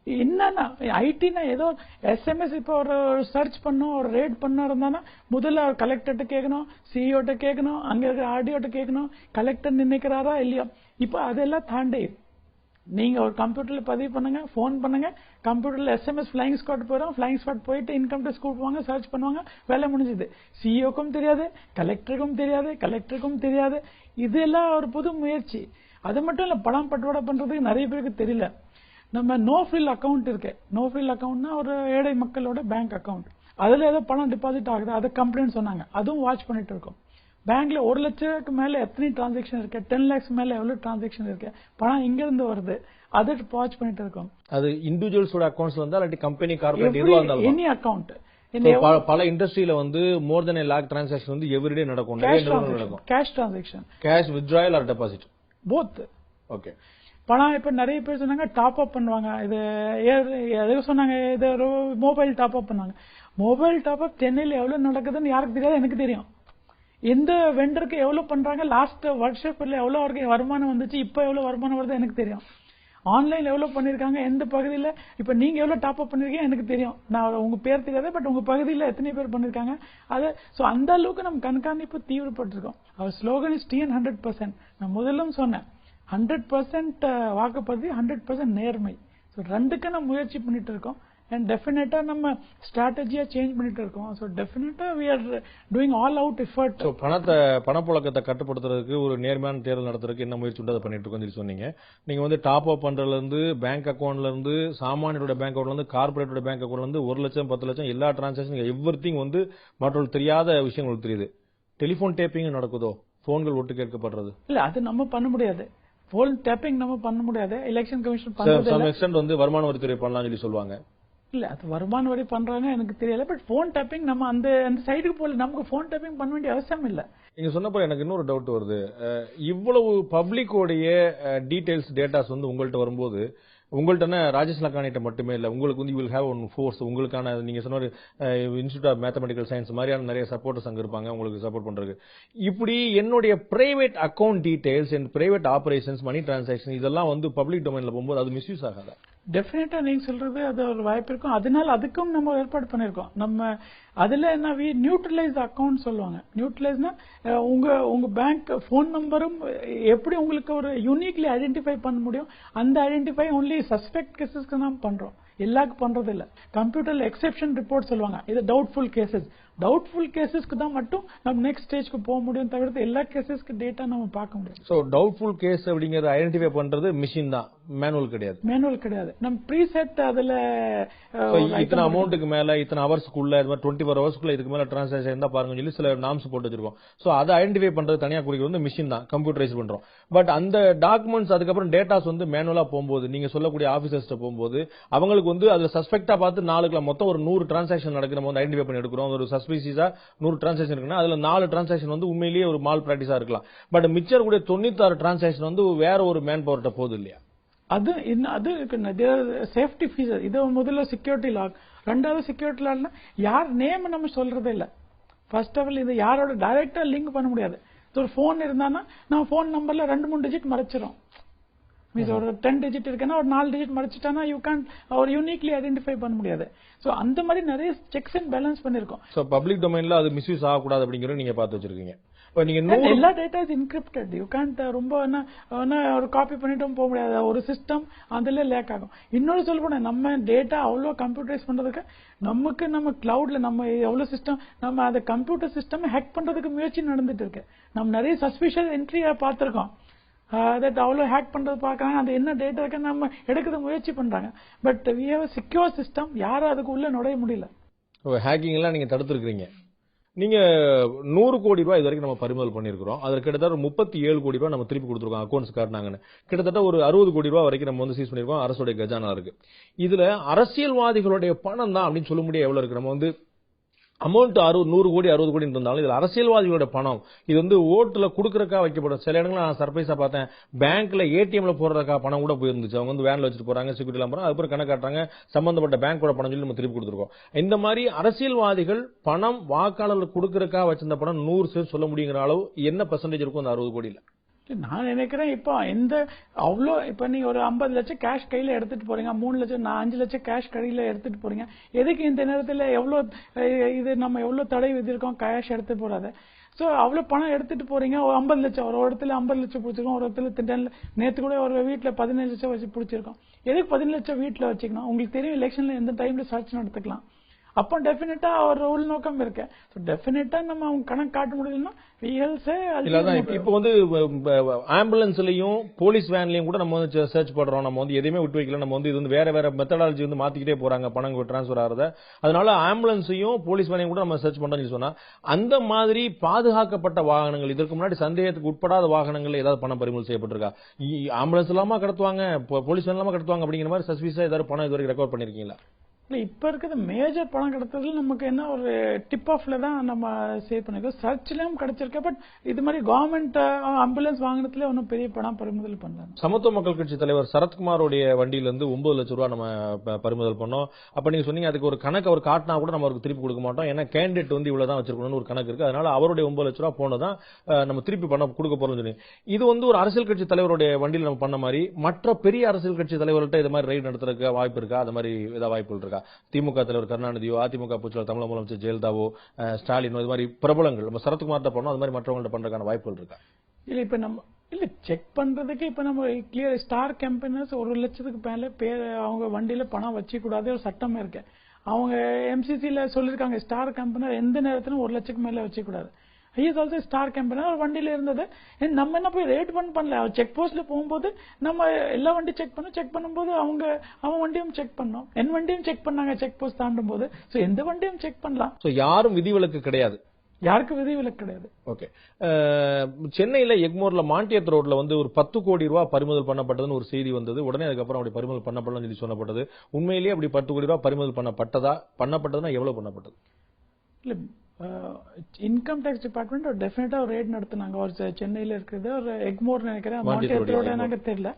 என்னன்னா ஐடினா ஏதோ எஸ்எம்எஸ் இப்போ ஒரு சர்ச் பண்ணும் ஒரு ரேட் பண்ண இருந்தானா முதல்ல கலெக்டர்கிட்ட கேட்கணும், சிஇஓட்ட கேட்கணும், அங்க இருக்கிற ஆர்டிஓட்ட கேட்கணும், கலெக்டர் நினைக்கிறாரா இல்லையா. இப்போ அதெல்லாம் தாண்டி நீங்க ஒரு கம்ப்யூட்டர்ல பதிவு பண்ணுங்க, போன் பண்ணுங்க, கம்ப்யூட்டர்ல எஸ்எம்எஸ் ஃபிளைங் ஸ்குவாட் போயிடும், ஃபிளைங் ஸ்குவாட் போயிட்டு இன்கம் டேக்ஸ் கூப்பிடுவாங்க, சர்ச் பண்ணுவாங்க, வேலை முடிஞ்சது. சிஇஓக்கும் தெரியாது, கலெக்டருக்கும் தெரியாது. இதெல்லாம் ஒரு புது முயற்சி. அது மட்டும் இல்ல, பணம் பட்டுவாடா பண்றதுக்கு நிறைய பேருக்கு தெரியல. நம்ம நோ ஃபில் அக்கவுண்ட் இருக்கு. நோ ஃபில் அக்கவுண்ட்னா ஒரு ஏழை மக்களோட பேங்க் அக்கவுண்ட். அதுல ஏதோ பணம் டிபாசிட் ஆகுது, அதை கம்ப்ளைண்ட் சொன்னாங்க, அதுவும் வாட்ச் பண்ணிட்டு இருக்கோம். பேங்க்ல 1 லட்சத்துக்கு மேல எத்தனை டிரான்சாக்சன் இருக்கு, 10 lakhs மேல எவ்வளவு டிரான்சாக்சன் இருக்கு, பணம் எங்க இருந்து வருது, அதை வாட்ச் பண்ணிட்டு இருக்கோம். அது இண்டிவிஜுவல்ஸோட அக்கவுண்ட்ஸ்ல இருந்தா இல்லாட்டி கம்பெனி கார்பரேட் எதுவா இருந்தாலும் எனி அக்கவுண்ட். பல இண்டஸ்ட்ரியில வந்து மோர் தென் lakh டிரான்சாக்சன் வந்து எவ்ரிடே நடக்கும். Cash transaction, cash withdrawal or deposit both. Okay. பணம் இப்ப நிறைய பேர் சொன்னாங்க டாப் அப் பண்ணுவாங்க. இது எதுவும் சொன்னாங்க, இது மொபைல் டாப் அப் பண்ணாங்க. மொபைல் டாப் அப் சென்னையில எவ்வளவு நடக்குதுன்னு யாருக்கு தெரியாது, எனக்கு தெரியும். எந்த வெண்டருக்கு எவ்வளவு பண்றாங்க, லாஸ்ட் வருஷத்துல எவ்வளவு அவருக்கு வருமானம் வந்துச்சு, இப்ப எவ்வளவு வருமானம் வருது எனக்கு தெரியும். ஆன்லைன்ல எவ்வளவு பண்ணிருக்காங்க, எந்த பகுதியில இப்ப நீங்க எவ்வளவு டாப் அப் பண்ணிருக்கீங்க எனக்கு தெரியும். நான் உங்க பேர் தெரியாது, பட் உங்க பகுதியில எத்தனை பேர் பண்ணிருக்காங்க அது. சோ அந்த அளவுக்கு நம்ம கண்காணிப்பு தீவிரப்பட்டிருக்கோம். அவர் ஸ்லோகன் இஸ் TN 100%. நான் முதலும் சொன்னேன் 100% வாக்குப்பதிவு, 100% நேர்மை. ஸோ ரெண்டுக்கு நம்ம முயற்சி பண்ணிட்டு இருக்கோம். அண்ட் டெஃபினட்டா நம்ம ஸ்ட்ராட்டஜியா சேஞ்ச் பண்ணிட்டு இருக்கோம். So definitely we are doing all out effort. பணப்புழக்கத்தை கட்டுப்படுத்துறதுக்கு ஒரு நேர்மையான தேர்தல் நடத்துறதுக்கு என்ன முயற்சி உண்டு அதை பண்ணிட்டு இருக்கோம் சொன்னீங்க. நீங்க வந்து டாப் அப் பண்றதுல இருந்து பேங்க் அக்கௌண்ட்ல இருந்து சாமானியோட பேங்க் அக்கௌண்ட்ல இருந்து கார்பரேட்டோட பேங்க் அக்கௌண்ட்ல இருந்து 1 லட்சம் 10 லட்சம் எல்லா டிரான்சாக்சன் எவ்ரிதிங் வந்து மற்றவங்களுக்கு தெரியாத விஷயங்கள் தெரியுது. டெலிபோன் டேப்பிங் நடக்குதோ, போன்கள் ஒட்டு கேட்கப்படுறது இல்ல, அது நம்ம பண்ண முடியாது. போன் டேப்பிங் நம்ம பண்ண முடியாது. எலெக்ஷன் கமிஷன் பண்றது வந்து வருமான வரித்துறை பண்ணலாம் சொல்லி சொல்லுவாங்க. இல்ல, அது வருமான வரி பண்றாங்க எனக்கு தெரியல. பட் போன் டேப்பிங் நம்ம அந்த சைடுக்கு போல, நமக்கு போன் டேப்பிங் பண்ண வேண்டிய அவசியம் இல்ல. நீங்க சொன்னப்ப எனக்கு இன்னொரு டவுட் வருது. இவ்வளவு பப்ளிக்கோடைய டீடைல்ஸ் டேட்டாஸ் வந்து உங்கள்ட்ட வரும்போது, உங்கள்ட்ட ராஜேஷ் லக்கானிட்ட மட்டுமே இல்ல, உங்களுக்கு வந்து you will have one force. உங்களுக்கான நீங்க சொன்ன இன்ஸ்டிடியூட் ஆஃப் மேத்தமெட்டிக்கல் சயின்ஸ் மாதிரியான நிறைய சப்போர்ட்டர்ஸ் அங்க இருப்பாங்க உங்களுக்கு சப்போர்ட் பண்றதுக்கு. இப்படி என்னுடைய private account details and private operations, money transaction இதெல்லாம் வந்து பப்ளிக் டொமைன்ல போகும்போது அது மிஸ்யூஸ் ஆகாதா? டெஃபினட்டா நீங்க சொல்றது அது ஒரு வாய்ப்பு இருக்கும். அதனால அதுக்கும் நம்ம ஏற்பாடு பண்ணிருக்கோம். நம்ம அதுல என்ன நியூட்ரலைஸ் அக்கவுண்ட் சொல்லுவாங்க. நியூட்ரலைஸ்னா உங்க பேங்க் போன் நம்பரும் எப்படி உங்களுக்கு ஒரு யூனிக்லி ஐடென்டிஃபை பண்ண முடியும். அந்த ஐடென்டிஃபை ஒன்லி சஸ்பெக்ட் கேசஸ்க்கு தான் பண்றோம், எல்லாருக்கும் பண்றது இல்ல. கம்ப்யூட்டர்ல எக்ஸெப்ஷன் ரிப்போர்ட் சொல்லுவாங்க, இது டவுட்ஃபுல் கேசஸ். டவுட்ஃபுல் கேசஸ்க்கு தான் மட்டும் நம்ம நெக்ஸ்ட் ஸ்டேஜ்க்கு போக முடியும், தவிர்த்து எல்லா கேசஸ்க்கு டேட்டா நம்ம பார்க்க முடியும். சோ டவுட்ஃபுல் கேஸ் அப்படிங்கறது ஐடென்டிஃபை பண்றது மிஷின் தான், மேனுவல் கிடையாது. மேனுவல் கிடையாது. நம்ம ப்ரீசெட் அதுல இத்தனை அமௌண்ட்டுக்கு மேல இத்தனை ஹவர்ஸ்க்குள்ள 24 ஹவர்ஸ்க்குள்ள இதுக்கு மேல டிரான்சாக்சன் இருந்தா பாருங்க சொல்லி சில நாம்ஸ் போட்டு வச்சிருக்கோம். சோ அதை ஐடென்டிஃபை பண்றது தனியா குறிக்கிறது வந்து மிஷின் தான், கம்ப்யூட்டரைஸ் பண்றோம். பட் அந்த டாக்குமெண்ட்ஸ் அதுக்கப்புறம் டேட்டாஸ் வந்து மேனுவலா போகும்போது, நீங்க சொல்லக்கூடிய ஆபீசர்ஸ் போகும்போது அவங்களுக்கு வந்து அதுல சஸ்பெக்டா பார்த்து 4 மொத்தம் ஒரு 100 டிரான்சாக்சன் நடக்குது, நம்ம வந்து ஐடென்டிஃபை பண்ணி எடுக்கிறோம். ஒரு சஸ்பீசியஸா 100 டிரான்சாக்சன் இருக்குன்னா அதுல 4 டிரான்சாக்சன் வந்து உண்மையிலேயே ஒரு மால் பிராக்டிஸா இருக்கலாம். பட் மிச்சர் கூட 96 டிரான்சாக்சன் வந்து வேற ஒரு மேன் பவர்ட்ட போகுது இல்லையா? அது சேஃப்டி ஃபீச்சர். இது முதல்ல செக்யூரிட்டி லாக். ரெண்டாவது செக்யூரிட்டி லாக்னா யார் நேம் நம்ம சொல்றதே இல்ல. ஃபர்ஸ்ட் ஆஃப் ஆல் இது யாரோட டைரக்டா லிங்க் பண்ண முடியாது. ஒரு போன் இருந்தானா நம்ம போன் நம்பர்ல 2-3 டிஜிட் மறைச்சிரும். மீன்ஸ் ஒரு 10 டிஜிட் இருக்குன்னா ஒரு 4 டிஜிட் மறைச்சிட்டானா யூ கேன் அவர் யூனிக்லி ஐடென்டிஃபை பண்ண முடியாது. சோ அந்த மாதிரி நிறைய செக்ஸ் அண்ட் பேலன்ஸ் பண்ணிருக்கோம். சோ பப்ளிக் டொமைன்ல அது மிஸ்யூஸ் ஆகக்கூடாது அப்படிங்கறது நீங்க பார்த்து வச்சிருக்கீங்க. நீங்க எல்லா data is encrypted. You can't ரொம்ப ஒரு காப்பி பண்ணிட்டும் போக முடியாது. ஒரு சிஸ்டம் அதுல லேக் ஆகும். இன்னொரு சொல்ல போனா நம்ம டேட்டா அவ்வளவு கம்ப்யூட்டரைஸ் பண்றதுக்கு நம்ம கிளவுட்ல நம்ம எவ்வளவு சிஸ்டம் நம்ம அந்த கம்ப்யூட்டர் சிஸ்டம் ஹேக் பண்றதுக்கு முயற்சி நடந்துட்டு இருக்கு. நம்ம நிறைய சஸ்பிஷியஸ் என்ட்ரியா பார்த்திருக்கோம். அவ்வளவு ஹேக் பண்றது பாக்குறாங்க, அது என்ன டேட்டா இருக்கு நம்ம எடுக்கிறது முயற்சி பண்றாங்க. But we have a secure system. யாரும் அதுக்கு உள்ள நுழைய முடியல. ஹேக்கிங் எல்லாம் நீங்க தடுத்துருக்கீங்க. நீங்க 100 கோடி ரூபாய் இது வரைக்கும் நம்ம பறிமுதல் பண்ணிருக்கிறோம். அதற்கு கிட்டத்தட்ட 37 கோடி ரூபாய் நம்ம திருப்பி கொடுத்துருக்கோம், அக்கௌண்ட்ஸ் காட்டினாங்கன்னு. கிட்டத்தட்ட ஒரு 60 கோடி ரூபாய் வரைக்கும் நம்ம வந்து சீஸ் பண்ணிருக்கோம். அரசுடைய கஜானா இருக்கு. இதுல அரசியல்வாதிகளுடைய பணம் தான் அப்படின்னு சொல்ல முடியாது எவ்வளவு இருக்கு. நம்ம வந்து அமௌண்ட் 100 கோடி 60 கோடி இருந்தாலும் இதுல அரசியல்வாதிகளோட பணம் இது வந்து ஓட்டுல குடுக்கறக்கா வைக்கப்படும். சில இடங்களில் நான் சர்ப்ரைஸா பார்த்தேன், பேங்க்ல ஏடிஎம்ல போடுறதுக்கா பணம் கூட போயிருந்துச்சு. அவங்க வந்து வேன்ல வச்சுட்டு போறாங்க, செக்யூரிட்டி எல்லாம் போறாங்க, அதுக்கப்புறம் கணக்கு காட்டுறாங்க, சம்பந்தப்பட்ட பேங்கோட பணம் சொல்லி நம்ம திருப்பி கொடுத்துருக்கோம். இந்த மாதிரி அரசியல்வாதிகள் பணம் வாக்காளர்களுக்கு கொடுக்கறக்கா வச்சிருந்த பணம் 100% சொல்ல முடியுங்கிற அளவு என்ன பெர்சன்டேஜ் இருக்கும் அந்த 60 கோடியில? நான் நினைக்கிறேன் இப்போ அவ்வளோ இப்ப நீங்க ஒரு 50 லட்சம் கேஷ் கையில எடுத்துட்டு போறீங்க, 3 லட்சம் 5 லட்சம் கேஷ் கையில எடுத்துட்டு போறீங்க, எதுக்கு இந்த நேரத்துல இது நம்ம எவ்வளவு தடை விதிருக்கோம் கேஷ் எடுத்து போறாத. சோ அவ்வளவு பணம் எடுத்துட்டு போறீங்க, ஒரு 50 லட்சம் ஒரு இடத்துல 50 லட்சம் பிடிச்சிருக்கோம், ஒரு இடத்துல நேத்து கூட ஒரு வீட்டுல 15 லட்சம் வச்சு பிடிச்சிருக்கோம். எதுக்கு 15 லட்சம் வீட்டுல வச்சுக்கணும்? உங்களுக்கு தெரியும் எலெக்ஷன்ல எந்த டைம்ல சர்ச் நடத்துக்கலாம். அப்போ டெஃபினட்டா ஒரு உள்நோக்கம் இருக்கு. டெஃபினட்டா நம்ம அவங்க கணக்கு காட்ட முடியலன்னா இப்ப வந்து ஆம்புலன்ஸ்லயும் போலீஸ் வேன்லயும் கூட நம்ம வந்து சர்ச் பண்றோம். நம்ம வந்து எதையுமே விட்டு வைக்கல. நம்ம வந்து இது வந்து வேற மெத்தடாலஜி வந்து மாத்திக்கிட்டே போறாங்க பணம் டிரான்ஸ்பர் ஆகிறத. அதனால ஆம்புலன்ஸையும் போலீஸ் வேனையும் கூட நம்ம சர்ச் பண்றோம்னு சொன்னா, அந்த மாதிரி பாதுகாக்கப்பட்ட வாகனங்கள், இதற்கு முன்னாடி சந்தேகத்துக்கு உட்படாத வாகனங்கள் ஏதாவது பணம் பறிமுதல் செய்யப்பட்டிருக்கா? ஆம்புலன்ஸ் இல்லாம கடத்துவாங்க, போலீஸ் வேன் இல்லாம கடத்துவாங்க அப்படிங்கிற மாதிரி சஸ்பீஸா ஏதாவது பணம் இது வரைக்கும் ரெக்கவர் பண்ணிருக்கீங்களா? இப்ப இருக்கிறது மேஜர் பணம் கிடைத்ததுல நமக்கு என்ன ஒரு டிப் ஆஃப்ல தான் நம்ம சேவ் பண்ணிருக்கோம். சர்ச்லயும் கிடைச்சிருக்க. பட் இது மாதிரி கவர்மெண்ட் ஆம்புலன்ஸ் வாங்கினதுல ஒன்னும் பெரிய பணம் பறிமுதல் பண்ணாங்க. சமத்துவ மக்கள் கட்சி தலைவர் சரத்குமாரோடைய வண்டியில இருந்து 9 லட்சம் ரூபாய் நம்ம பறிமுதல் பண்ணோம். அப்ப நீங்க சொன்னீங்க அதுக்கு ஒரு கணக்கு அவர் காட்டினா கூட நம்ம அவருக்கு திருப்பி கொடுக்க மாட்டோம், ஏன்னா கேண்டிடேட் வந்து இவ்வளவுதான் வச்சிருக்கணும்னு ஒரு கணக்கு இருக்கு. அதனால அவருடைய 9 லட்சம் ரூபாய் போனதான் நம்ம திருப்பி பண்ண கொடுக்க போறோம்னு சொன்னீங்க. இது வந்து ஒரு அரசியல் கட்சி தலைவருடைய வண்டியில் நம்ம பண்ண மாதிரி மற்ற பெரிய அரசியல் கட்சி தலைவர்கள்ட்ட இது மாதிரி ரைடு நடத்துறதுக்கு வாய்ப்பு இருக்கா? அது மாதிரி ஏதாவது வாய்ப்புகள் இருக்கா? திமுக தலைவர் கருணாநிதியோ, அதிமுக பொதுச்செயலாளர் தமிழக முதலமைச்சர் ஜெயலலிதாவோ, ஸ்டாலினோ, இது மாதிரி பிரபலங்கள் நம்ம சரத்குமார்ட்ட பண்ணோம், அது மாதிரி மற்றவங்கள்ட்ட பண்றதுக்கான வாய்ப்புகள் இருக்கா? இல்ல இப்ப நம்ம செக் பண்றதுக்கு இப்ப நம்ம கிளியர் ஸ்டார் கேம்பெயினர்ஸ் 1 லட்சத்துக்கு மேல பேர் அவங்க வண்டியில பணம் வச்சு கூடாது ஒரு சட்டமே இருக்கு. அவங்க எம்சிசில சொல்லிருக்காங்க ஸ்டார் கேம்பெயினர் எந்த நேரத்திலும் 1 லட்சத்துக்கு மேல வச்சு கூடாது. He is also star campaigner வண்டியில இருந்தது. நம்ம என்ன போய் ரேட் பண்ணல, செக் போஸ்ட்ல போகும்போது நம்ம எல்லா வண்டி செக் பண்ணும்போது அவன் வண்டியும் செக் பண்ணோம், என் வண்டியும் செக் பண்ணாங்க செக் போஸ்ட் தாண்டும் போது. எந்த வண்டியும் செக் பண்ணலாம். யாரும் விதிவிலக்கு கிடையாது, யாருக்கு விதிவிலக்கு கிடையாது. ஓகே. சென்னையில எக்மோர்ல மாண்டியத் ரோட்ல வந்து ஒரு 10 கோடி ரூபாய் பறிமுதல் பண்ணப்பட்டதுன்னு ஒரு செய்தி வந்தது. உடனே அதுக்கப்புறம் அப்படி பறிமுதல் பண்ணப்படலாம் சொல்லி சொல்லப்பட்டது. உண்மையிலேயே அப்படி 10 கோடி ரூபாய் பறிமுதல் பண்ணப்பட்டதுன்னா எவ்வளவு பண்ணப்பட்டது? இல்ல இன்கம் டாக்ஸ் டிபார்ட்மெண்ட் டெஃபினட்டா ஒரு ரேட் நடத்தினாங்க. ஒரு சென்னையில இருக்கிறது ஒரு எக்மோர் நினைக்கிறேன், மாண்டியத் ரோட எனக்கு தெரியல.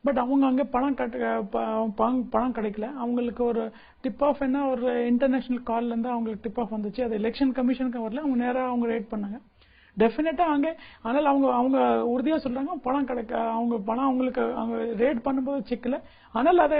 பட் அவங்க அங்க பணம் கிடைக்கல. அவங்களுக்கு ஒரு டிப் ஆஃப் ஒரு இன்டர்நேஷனல் கால்ல இருந்து அவங்களுக்கு டிப் ஆஃப் வந்துச்சு. அது எலெக்ஷன் கமிஷனுக்கு வரல, அவங்க நேரா அவங்க ரேட் பண்ணாங்க. டெஃபினட்டா அங்க ஆனால் அவங்க உறுதியா சொல்றாங்க பணம் கிடைக்க, அவங்க பணம் அவங்களுக்கு அவங்க ரேட் பண்ணும்போது சிக்கல. ஆனால் அதை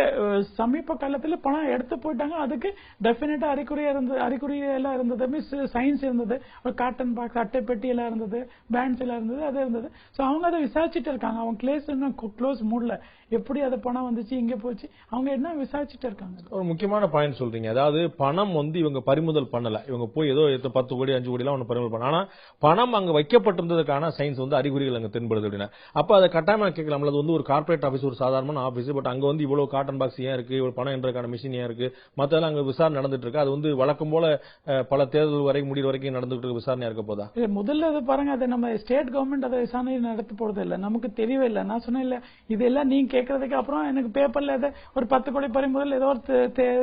சமீப காலத்துல பணம் எடுத்து போயிட்டாங்க. அதுக்கு டெஃபினட்டா அறிகுறி எல்லாம் இருந்தது, மீன்ஸ் சயின்ஸ் இருந்தது, ஒரு காட்டன் பாக்ஸ் அட்டை பெட்டி எல்லாம் இருந்தது, பேண்ட்ஸ் எல்லாம் இருந்தது, அது இருந்தது. சோ அவங்க அதை விசாரிச்சுட்டு இருக்காங்க. அவங்க கேஸ் இன்னும் க்ளோஸ் மூடல, எப்படி அது பணம் வந்துச்சு இங்க போச்சு அவங்க என்ன விசாரிச்சுட்டு இருக்காங்க. ஒரு முக்கியமான பாயிண்ட் சொல்றீங்க, அதாவது பணம் வந்து இவங்க பறிமுதல் பண்ணல, இவங்க போய் ஏதோ 10 கோடி 5 கோடி எல்லாம் ஒன்று பறிமுதல் பண்ண, ஆனா பணம் அங்க வைக்கப்பட்டிருந்ததுக்கான சயின்ஸ் வந்து அறிகுறிகள் அங்க தென்படுது அப்படின்னா அப்ப அதை கட்டாயமா கேட்கலாம். அது வந்து ஒரு கார்பரேட் ஆபீஸ், ஒரு சாதாரண ஆபீஸ், பட் அங்க வந்து இவ்வளவு காட்டன் பாக்ஸ் ஏன் இருக்கு, இவ்வளவு பணம் என்றதுக்கான மிஷின் ஏன் இருக்கு, மத்தெல்லாம் அங்க விசாரணை நடந்துட்டு இருக்கு. அது வந்து வழக்கம் போல பல தேர்தல் வரைக்கும் முடிவு வரைக்கும் நடந்துட்டு இருக்க விசாரணை இருக்க போதா? முதல்ல அது பாருங்க, அதை நம்ம ஸ்டேட் கவர்மெண்ட் அதை விசாரணை நடத்த போறது இல்ல, நமக்கு தெரியவே இல்லை. நான் சொன்னேன் இல்ல, இதெல்லாம் நீங்க கேட்கறதுக்கு அப்புறம் எனக்கு பேப்பர்ல ஒரு 10 கோடி பறிமுதல் ஏதோ ஒரு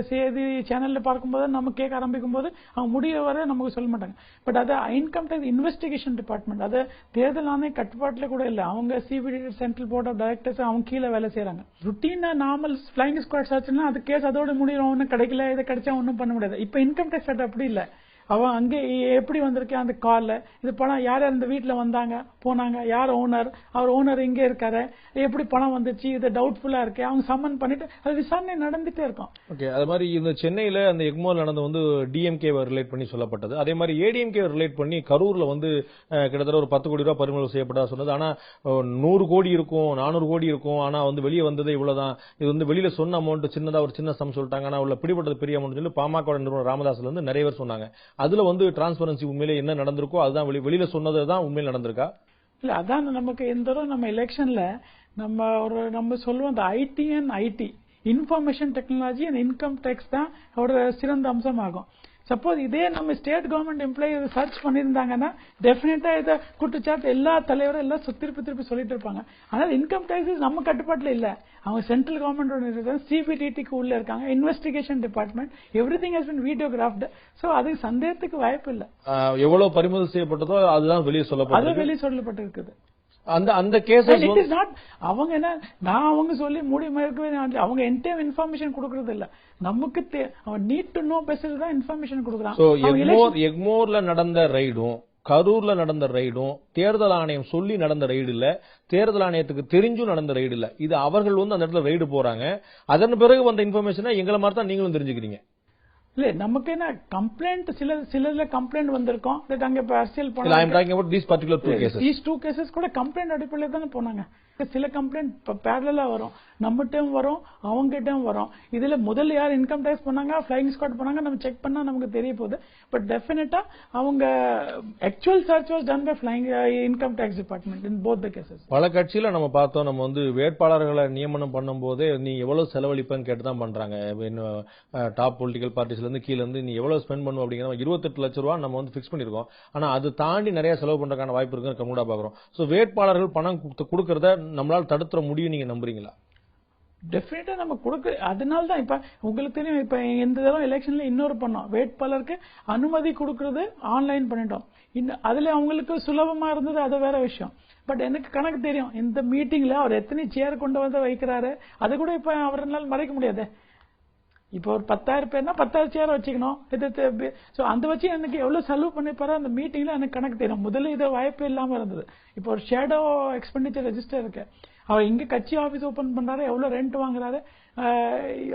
செய்தி சேனல்ல பார்க்கும்போது நம்ம கேட்க ஆரம்பிக்கும் போது அவங்க முடிய வர நமக்கு சொல்ல மாட்டாங்க. பட் அது இன்கம் டேக்ஸ் இன்வெஸ்டிகேஷன் டிபார்ட்மெண்ட், அது தேர்தல் ஆணைய கட்டுப்பாட்டுல கூட இல்ல. அவங்க CBD central board of directors அவங்க கீழே வேலை செய்யறாங்க. ருட்டீனா நார்மல் ஃபிளைங் ஸ்குவாட் சர்ச்னா அது கேஸ் அதோட முடியும், ஒன்னும் கிடைக்கல, இதை கிடைச்சா ஒன்னும் பண்ண முடியாது. இப்ப இன்கம் டேக்ஸ் சட்டம் அப்படி இல்ல. அவன் அங்கே எப்படி வந்திருக்கேன் அந்த கால்ல, இது பணம் யார் இந்த வீட்டுல வந்தாங்க போனாங்க, யார் ஓனர், அவர் ஓனர் இங்கே இருக்காரு, எப்படி பணம் வந்துச்சு, இது டவுட்ஃபுல்லா இருக்கு, அவங்க சம்மன் பண்ணிட்டு அது விசாரணை நடந்துட்டே இருக்கும். ஓகே. அது மாதிரி இந்த சென்னையில அந்த எக்மோர் நடந்து வந்து டிஎம்கே ரிலேட் பண்ணி சொல்லப்பட்டது. அதே மாதிரி ஏடிஎம்கே ரிலேட் பண்ணி கரூர்ல வந்து கிட்டத்தட்ட ஒரு 10 கோடி ரூபாய் பறிமுதல் செய்யப்பட்டதா சொன்னது. ஆனா 100 கோடி இருக்கும், 400 கோடி இருக்கும், ஆனா வந்து வெளியே வந்தது இவ்வளவுதான். இது வந்து வெளியில சொன்ன அமௌண்ட் சின்னதா ஒரு சின்ன சம் சொல்லிட்டாங்க, ஆனா உள்ள பிடிபட்டது பெரிய அமௌண்ட் சொல்லி பாமக நிறுவனர் ராமதாஸ்ல இருந்து நிறைய பேர் சொன்னாங்க. அதுல வந்து டிரான்ஸ்பரன்சி உண்மையிலே என்ன நடந்திருக்கோ அதுதான் வெளியில சொன்னதுதான் உண்மையில நடந்திருக்கா? இல்ல அதான் நமக்கு எந்த நம்ம எலெக்ஷன்ல நம்ம சொல்லுவோம் அந்த IT information technology and income tax தான் ஒரு சிறந்த அம்சமாகும். சப்போஸ் இதே நம்ம ஸ்டேட் கவர்மெண்ட் எம்ப்ளாயி சர்ச் பண்ணிருந்தாங்கன்னா டெஃபினட்டா இதை குற்றச்சாட்டு எல்லா தலைவரும் எல்லாம் திருப்பி சொல்லிட்டு இருப்பாங்க. ஆனால் இன்கம் டேக்ஸ் நம்ம கட்டுப்பாட்டுல இல்ல, அவங்க சென்ட்ரல் கவர்மெண்ட் சிபிடிடிக்கு உள்ள இருக்காங்க, investigation department, everything has been videographed. சோ அது சந்தேகத்துக்கு வாய்ப்பு இல்ல. எவ்வளவு பறிமுதல் செய்யப்பட்டதோ அதுதான் வெளியே சொல்லப்பட்டிருக்குது. அந்த கேஸ் இட் இஸ் நாட் அவங்க என்ன நான் அவங்க சொல்லி முடிவு அவங்க என்டையர் இன்ஃபர்மேஷன் கொடுக்கறது இல்ல, நமக்கு அவன் நீட் டு நோ பேசிஸ் தான் இன்ஃபர்மேஷன் கொடுக்கறான். எக்மோர்ல நடந்த ரைடும் கரூர்ல நடந்த ரைடும் தேர்தல் ஆணையம் சொல்லி நடந்த ரைடு இல்ல, தேர்தல் ஆணையத்துக்கு தெரிஞ்சும் நடந்த ரைடு இல்ல. இது அவர்கள் வந்து அந்த இடத்துல ரைடு போறாங்க, அதன் பிறகு வந்த இன்ஃபர்மேஷனை எங்களை மாதிரி தான் நீங்களும் தெரிஞ்சுக்கிறீங்க. இல்ல நமக்கு என்ன கம்ப்ளைண்ட் சிலதுல கம்ப்ளைண்ட் வந்திருக்கும். அங்க இப்ப அரசியல் I am talking about these particular two cases. these two cases கூட கம்ப்ளைண்ட் அடிப்படையில் தானே போனாங்க. சில கம்ப்ளைண்ட் பேரலா வரும், நம்மகிட்டயும் வரும், அவங்ககிட்டயும் வரும். இதுல முதல்ல யார் இன்கம் டேக்ஸ் பண்ணாங்க, ஃபிளைங் ஸ்குவாட் பண்ணாங்க, நம்ம செக் பண்ணா நமக்கு தெரிய போகுது. பட் டெஃபினட்டா அவங்க actual search was done by flying income tax department in both the cases. பல கட்சியில நம்ம பார்த்தோம், நம்ம வந்து வேட்பாளர்களை நியமனம் பண்ணும்போதே நீ எவ்வளவு செலவழிப்பன்னு கேட்டு தான் பண்றாங்க. டாப் பொலிட்டிக்கல் பார்ட்டிஸ்ல இருந்து கீழ இருந்து நீ எவ்வளவு ஸ்பெண்ட் பண்ணுவோம் அப்படிங்கிற 28 லட்சம் ரூபாய் நம்ம வந்து பிக்ஸ் பண்ணிருக்கோம். ஆனா அது தாண்டி நிறைய செலவு பண்றதுக்கான வாய்ப்பு இருக்குன்னு கம்முடா பாக்குறோம். சோ வேட்பாளர்கள் பணம் கொடுக்கறத நம்மளால தடுத்துற முடியும் நீங்க நம்புறீங்களா? டெஃபினட்டா நம்ம கொடுக்க. அதனால தான் இப்ப உங்களுக்கு தெரியும், இப்ப இந்த தடவை எலெக்ஷன்ல இன்னொரு பண்ணோம், வேட்பாளருக்கு அனுமதி கொடுக்கறது ஆன்லைன் பண்ணிட்டோம். அதுல அவங்களுக்கு சுலபமா இருந்தது, அது வேற விஷயம். பட் எனக்கு கணக்கு தெரியும், இந்த மீட்டிங்ல அவர் எத்தனை சேர் கொண்டு வந்து வைக்கிறாரு, அது கூட இப்ப அவரால் மறைக்க முடியாது. இப்போ ஒரு 10,000 பேர்னா 10,000 சேர் வச்சுக்கணும். அந்த வச்சு எனக்கு எவ்வளவு செலவு பண்ணிப்பாரு அந்த மீட்டிங்ல எனக்கு கணக்கு தெரியும். முதல்ல இது வாய்ப்பு இல்லாம இருந்தது. இப்போ ஒரு ஷேடோ எக்ஸ்பெண்டிச்சர் ரெஜிஸ்டர் இருக்கு. அவர் இங்க கட்சி ஆபீஸ் ஓபன் பண்றாரு, எவ்வளவு ரெண்ட் வாங்குறாரு,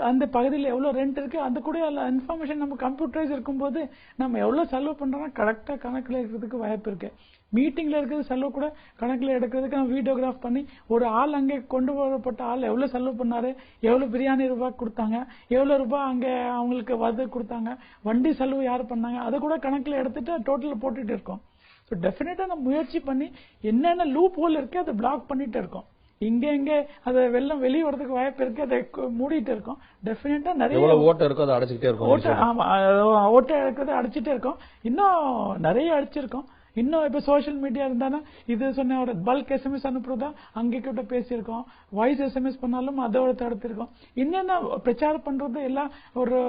அந்த பகுதியில் எவ்வளவு ரெண்ட் இருக்கு, அந்த கூட இன்ஃபர்மேஷன் நம்ம கம்ப்யூட்டரைஸ் இருக்கும்போது நம்ம எவ்வளவு செலவு பண்றோம்னா கரெக்டா கணக்குல இருக்கிறதுக்கு வாய்ப்பு இருக்கு. மீட்டிங்ல இருக்கிறது செலவு கூட கணக்குல எடுக்கிறதுக்கு நம்ம வீடியோகிராஃப் பண்ணி ஒரு ஆள் அங்கே கொண்டு வரப்பட்ட ஆள் எவ்வளவு செலவு பண்ணாரு, எவ்வளவு பிரியாணி ரூபாய் கொடுத்தாங்க, எவ்வளவு ரூபாய் அங்க அவங்களுக்கு வந்து கொடுத்தாங்க, வண்டி செலவு யாரு பண்ணாங்க, அதை கூட கணக்குல எடுத்துட்டு டோட்டல் போட்டுட்டு இருக்கோம். ஸோ டெஃபினட்டா நம்ம முயற்சி பண்ணி என்னென்ன லூப் ஹோல் இருக்கு அதை பிளாக் பண்ணிட்டு இருக்கோம். இங்க அதை வெள்ளம் வெளியே வரதுக்கு வாய்ப்பு இருக்கு, அதை மூடிட்டு இருக்கோம். டெஃபினட்டா நிறைய ஓட்ட இருக்கும், அதை அடைச்சிட்டே இருக்கும். ஆமா, ஓட்ட இருக்கிறத அடிச்சுட்டே இருக்கோம். இன்னும் நிறைய அடிச்சிருக்கோம். இன்னும் இப்ப சோசியல் மீடியா இருந்தாலும் இது சொன்ன ஒரு பல்க் எஸ்எம்எஸ் அனுப்புறதா அங்க கிட்ட பேசியிருக்கோம், வாய்ஸ் எஸ்எம்எஸ் பண்ணாலும் அதோட தடுத்திருக்கோம். என்னென்ன பிரச்சாரம் பண்றது எல்லாம் ஒரு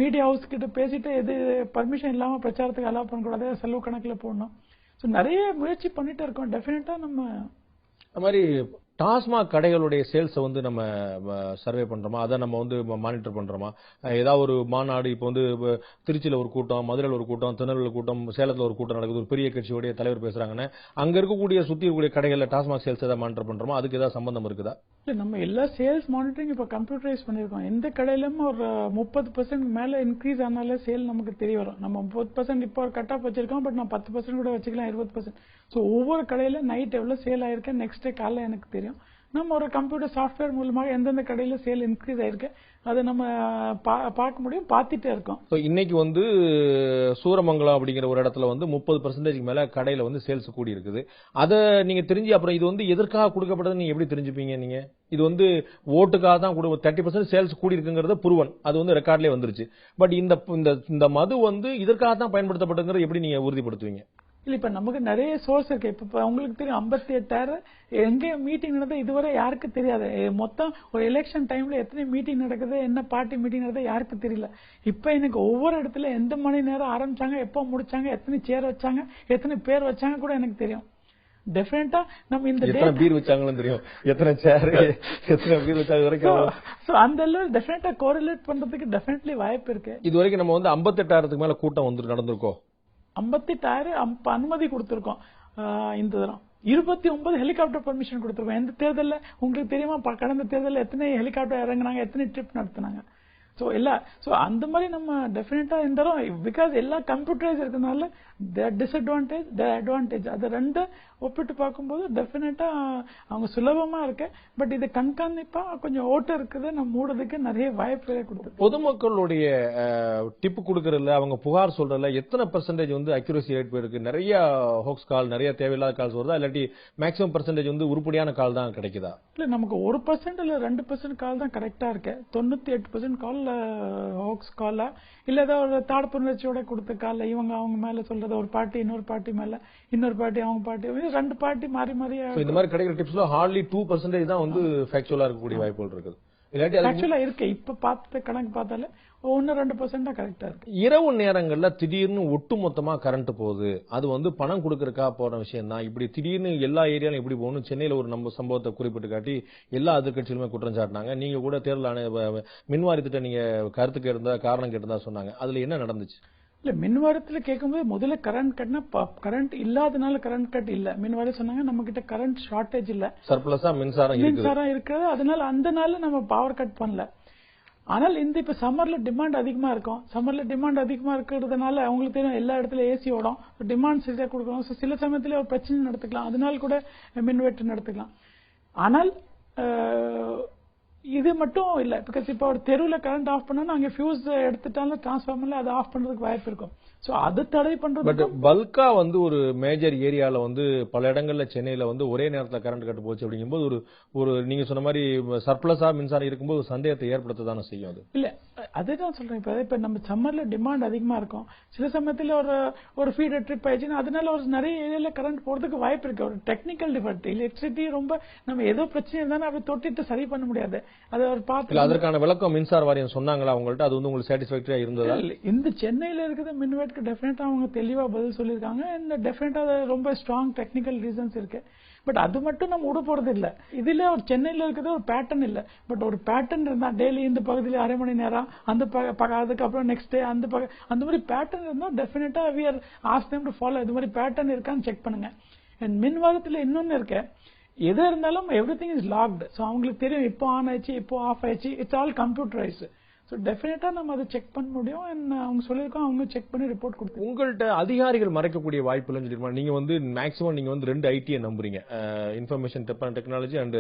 மீடியா ஹவுஸ் கிட்ட பேசிட்டு எது பர்மிஷன் இல்லாம பிரச்சாரத்துக்கு அலோவ் பண்ணக்கூடாது, செலவு கணக்குல போடணும். ஸோ நிறைய முயற்சி பண்ணிட்டு இருக்கோம். டெஃபினட்டா நம்ம அது மாதிரி டாஸ்மாக் கடைகளுடைய சேல்ஸை வந்து நம்ம சர்வே பண்றோமா, அதை நம்ம வந்து மானிட்டர் பண்றோமா? ஏதாவது ஒரு மாநாடு இப்போ வந்து திருச்சியில ஒரு கூட்டம், மதுரையில் ஒரு கூட்டம், திருநெல்வேலியில் கூட்டம், சேலத்தில் ஒரு கூட்டம் நடக்குது, ஒரு பெரிய கட்சியுடைய தலைவர் பேசுறாங்கன்னு அங்க இருக்கக்கூடிய சுத்தி இருக்கக்கூடிய கடைகள்ல டாஸ்மாக் சேல்ஸ் ஏதாவது மானிட்டர் பண்றோமா? அதுக்கு ஏதாவது சம்பந்தம் இருக்குதா? இல்ல, நம்ம எல்லா சேல்ஸ் மானிட்டரிங் இப்ப கம்ப்யூட்டரைஸ் பண்ணிருக்கோம். எந்த கடையிலும் ஒரு 30% மேல இன்க்ரீஸ் ஆனாலே சேல் நமக்கு தெரிய வரும். நம்ம 30% இப்போ ஒரு கட் ஆஃப் வச்சிருக்கோம், பட் நான் 10% கூட வச்சுக்கலாம், 20%. ஸோ ஒவ்வொரு கடையில நைட் எவ்வளவு சேல் ஆயிருக்கு நெக்ஸ்ட் டே காலைல எனக்கு தெரியும். நம்ம ஒரு கம்ப்யூட்டர் சாஃப்ட்வேர் மூலமாக எந்தெந்த கடையில சேல் இன்க்ரீஸ் ஆயிருக்கு அதை நம்ம பார்க்க முடியும், பார்த்துட்டே இருக்கோம். இன்னைக்கு வந்து சூரமங்கலம் அப்படிங்கிற ஒரு இடத்துல வந்து 30% மேல கடையில வந்து சேல்ஸ் கூடி இருக்குது. அதை நீங்க தெரிஞ்சு அப்புறம் இது வந்து எதற்காக கொடுக்கப்பட்டது நீங்க எப்படி தெரிஞ்சுப்பீங்க? நீங்க இது வந்து ஓட்டுக்காக தான் 30% சேல்ஸ் கூடி இருக்குங்கிறது புருவன், அது வந்து ரெக்கார்ட்லயே வந்துருச்சு. பட் இந்த மது வந்து இதற்காக தான் பயன்படுத்தப்பட்டதுங்கிறது எப்படி நீங்க உறுதிப்படுத்துவீங்க? இல்ல, இப்ப நமக்கு நிறைய சோர்ஸ் இருக்கு. இப்ப உங்களுக்கு தெரியும் 58,000 எங்க மீட்டிங் நடந்தது இதுவரை யாருக்கு தெரியாது. மொத்தம் ஒரு எலெக்ஷன் டைம்ல எத்தனை மீட்டிங் நடக்குது, என்ன பார்ட்டி மீட்டிங் நடக்குது யாருக்கு தெரியல. இப்ப எனக்கு ஒவ்வொரு இடத்துல எந்த மணி நேரம் ஆரம்பிச்சாங்க, எப்ப முடிச்சாங்க, எத்தனை சேர் வச்சாங்க, எத்தனை பேர் வச்சாங்க கூட எனக்கு தெரியும். டெஃபினட்டா நம்ம இந்த எத்தனை பீர் வச்சாங்களும் தெரியும், எத்தனை சேர் எத்தனை பீர் வச்சாங்க வரைக்கும். சோ அந்த எல்லாம் டெஃபினட்டா கோரிலேட் பண்றதுக்கு டெஃபினெட்லி வாய்ப்பு இருக்கு. இது வரைக்கும் நம்ம வந்து 58,000க்கு மேல கூட்டம் வந்து நடந்திருக்கோம். 58,000 அனுமதி கொடுத்திருக்கோம். இந்த தரம் 29 ஹெலிகாப்டர் பர்மிஷன் கொடுத்திருக்கோம். எந்த தேர்தல்ல உங்களுக்கு தெரியுமா, கடந்த தேர்தலில் எத்தனை ஹெலிகாப்டர் இறங்குனாங்க, எத்தனை ட்ரிப் நடத்தினாங்க. சோ அந்த மாதிரி நம்ம டெஃபினட்டா இந்த தரம் பிகாஸ் எல்லாம் கம்ப்யூட்டரைஸ் இருக்கனால டிஸ்அட்வான்டேஜ் அட்வான்டேஜ் அது ரெண்டு ஒப்பிட்டு பார்க்கும்போது டெஃபினட்டா அவங்க சுலபமா இருக்கு. பட் இது கண்காணிப்பா கொஞ்சம் ஓட்டு இருக்குது, நம்ம மூடுறதுக்கு நிறைய வாய்ப்புகளை கொடுத்து. பொதுமக்களுடைய டிப் கொடுக்கறதுல அவங்க புகார் சொல்றதுல எத்தனை பெர்சன்டேஜ் வந்து அக்யூரசி ரேட் போயிருக்கு? நிறைய ஹோக்ஸ் கால், நிறைய தேவையில்லாத கால்ஸ் வருதா, இல்லாட்டி மேக்ஸிமம் பெர்சன்டேஜ் வந்து உருப்படியான கால் தான் கிடைக்குதா? இல்ல, நமக்கு 1% இல்ல 2% கால் தான் கரெக்டா இருக்கு. 98% கால் ஹோக்ஸ் காலா இல்ல ஏதாவது ஒரு தாழ்ப்புணர்ச்சியோட கொடுத்த கால இவங்க அவங்க மேல சொல்றது, ஒரு பார்ட்டி இன்னொரு பார்ட்டி மேல, இன்னொரு பார்ட்டி அவங்க பார்ட்டி, ரெண்டு பார்ட்டி மாறி மாறி. இந்த மாதிரி கிடைக்கிற டிப்ஸ்ல ஹார்ட்லி 2% தான் வந்து ஃபேக்சுவலா இருக்கக்கூடிய வாய்ப்புகள் இருக்குது. ஆக்சுவலா இருக்கு. இப்ப பார்த்து கணக்கு பார்த்தாலே 1-2% தான் கரெக்டா இருக்கு. இரவு நேரங்கள்ல திடீர்னு ஒட்டுமொத்தமா கரண்ட் போகுது, அது வந்து பணம் கொடுக்கறக்கா போற விஷயம் தான். இப்படி திடீர்னு எல்லா ஏரியாலும் எப்படி போகணும், சென்னையில ஒரு நம்ம சம்பவத்தை குறிப்பிட்டு காட்டி எல்லா எதிர்கட்சிகளுமே குற்றம் சாட்டினாங்க. நீங்க கூட தேர்தல் மின்வாரியத்திட்ட நீங்க கருத்து கேட்டிருந்தா காரணம் கேட்டிருந்தா சொன்னாங்க. அதுல என்ன நடந்துச்சு? இல்ல மின்வாரத்துல கேட்கும்போது முதல்ல கரண்ட் கட்னா கரண்ட் இல்லாதனால கரண்ட் கட் இல்ல. மின்வாரம் சொன்னாங்க நம்ம கிட்ட கரண்ட் ஷார்டேஜ் இல்ல, சர்ப்ளஸா மின்சாரம் இருக்கிறது, அதனால அந்த நாள்ல நம்ம பவர் கட் பண்ணல. ஆனால் இந்த இப்ப சம்மர்ல டிமாண்ட் அதிகமா இருக்கும். சம்மர்ல டிமாண்ட் அதிகமா இருக்கிறதுனால அவங்களுக்கு தெரியும் எல்லா இடத்துல ஏசி ஓடும், டிமாண்ட் சரியா கொடுக்கணும். சில சமயத்துல ஒரு பிரச்சனை நடத்துக்கலாம், அதனால கூட மின்வெட்டு நடத்துக்கலாம். ஆனால் இது மட்டும் இல்ல, பிகாஸ் இப்ப ஒரு தெருவுல கரண்ட் ஆஃப் பண்ணா அங்க ஃபியூஸ் எடுத்துட்டாலும் டிரான்ஸ்ஃபார்மர்ல அதை ஆஃப் பண்றதுக்கு வாய்ப்பு இருக்கும். சோ அது தடை பண்றது. பட் பல்கா ஒரு மேஜர் ஏரியால பல இடங்கள்ல சென்னையில ஒரே நேரத்துல கரண்ட் கட்டு போச்சு அப்படிங்கும்போது ஒரு நீங்க சொன்ன மாதிரி சர்ப்ளஸா மின்சாரம் இருக்கும்போது சந்தேகத்தை ஏற்படுத்ததானே செய்யும். அது இல்ல, அதுதான் சொல்றேன். இப்ப நம்ம சம்மர்ல டிமாண்ட் அதிகமா இருக்கும், சில சமயத்துல ஒரு ஃபீடர் ட்ரிப் ஆயிடுச்சுன்னா அதனால ஒரு நிறைய ஏரியால கரண்ட் போறதுக்கு வாய்ப்பு இருக்கு. ஒரு டெக்னிக்கல் டிஃபெக்ட், எலக்ட்ரிசிட்டி ரொம்ப நம்ம ஏதோ பிரச்சனை இருந்தாலும் அப்படி தொட்டிட்டு சரி பண்ண முடியாது. அது ஒரு பார்த்து அதற்கான விளக்கம் மின்சார வாரியம் சொன்னாங்களா உங்கள்ட்ட? அது உங்களுக்கு சாட்டிஸ்ஃபேக்டரியா இருந்ததா? இந்த சென்னையில இருக்கிற மின்வெட்டுக்கு டெஃபினட்டா அவங்க தெளிவா பதில் சொல்லியிருக்காங்க. இந்த டெஃபினட்டா ரொம்ப ஸ்ட்ராங் டெக்னிக்கல் ரீசன்ஸ் இருக்கு. பட் அது மட்டும் நம்ம விட போறது இல்ல. இதுல ஒரு சென்னையில இருக்கிறது ஒரு பேட்டர்ன் இல்ல, பட் ஒரு பேட்டர்ன் இருந்தா டெய்லி இந்த பகுதியில அரை மணி நேரம், அந்த அதுக்கப்புறம் நெக்ஸ்ட் டே அந்த மாதிரி பேட்டர்ன் இருந்தா டெஃபினட்டா we are ask them to follow. இது மாதிரி பேட்டர்ன் இருக்கான்னு செக் பண்ணுங்க. அண்ட் மின்வாதத்துல இன்னொன்னு இருக்கு, எது இருந்தாலும் எவ்ரிதிங் இஸ் லாக்டு. சோ அவங்களுக்கு தெரியும் இப்போ ஆன் ஆயிடுச்சு, இப்போ ஆஃப் ஆயிடுச்சு, இட்ஸ் ஆல் கம்ப்யூட்டரைஸ்டு. சோ டெஃபினட்டா நம்ம அதை செக் பண்ண முடியும். அவங்க சொல்லியிருக்கோம், அவங்க செக் பண்ணி ரிப்போர்ட் கொடுத்து. உங்கள்ட்ட அதிகாரிகள் மறைக்கக்கூடிய வாய்ப்பு இல்லைன்னு சொல்லிருப்பாங்க. நீங்க மேக்ஸிமம் நீங்க 2 ஐடியை நம்புறீங்க, information technology and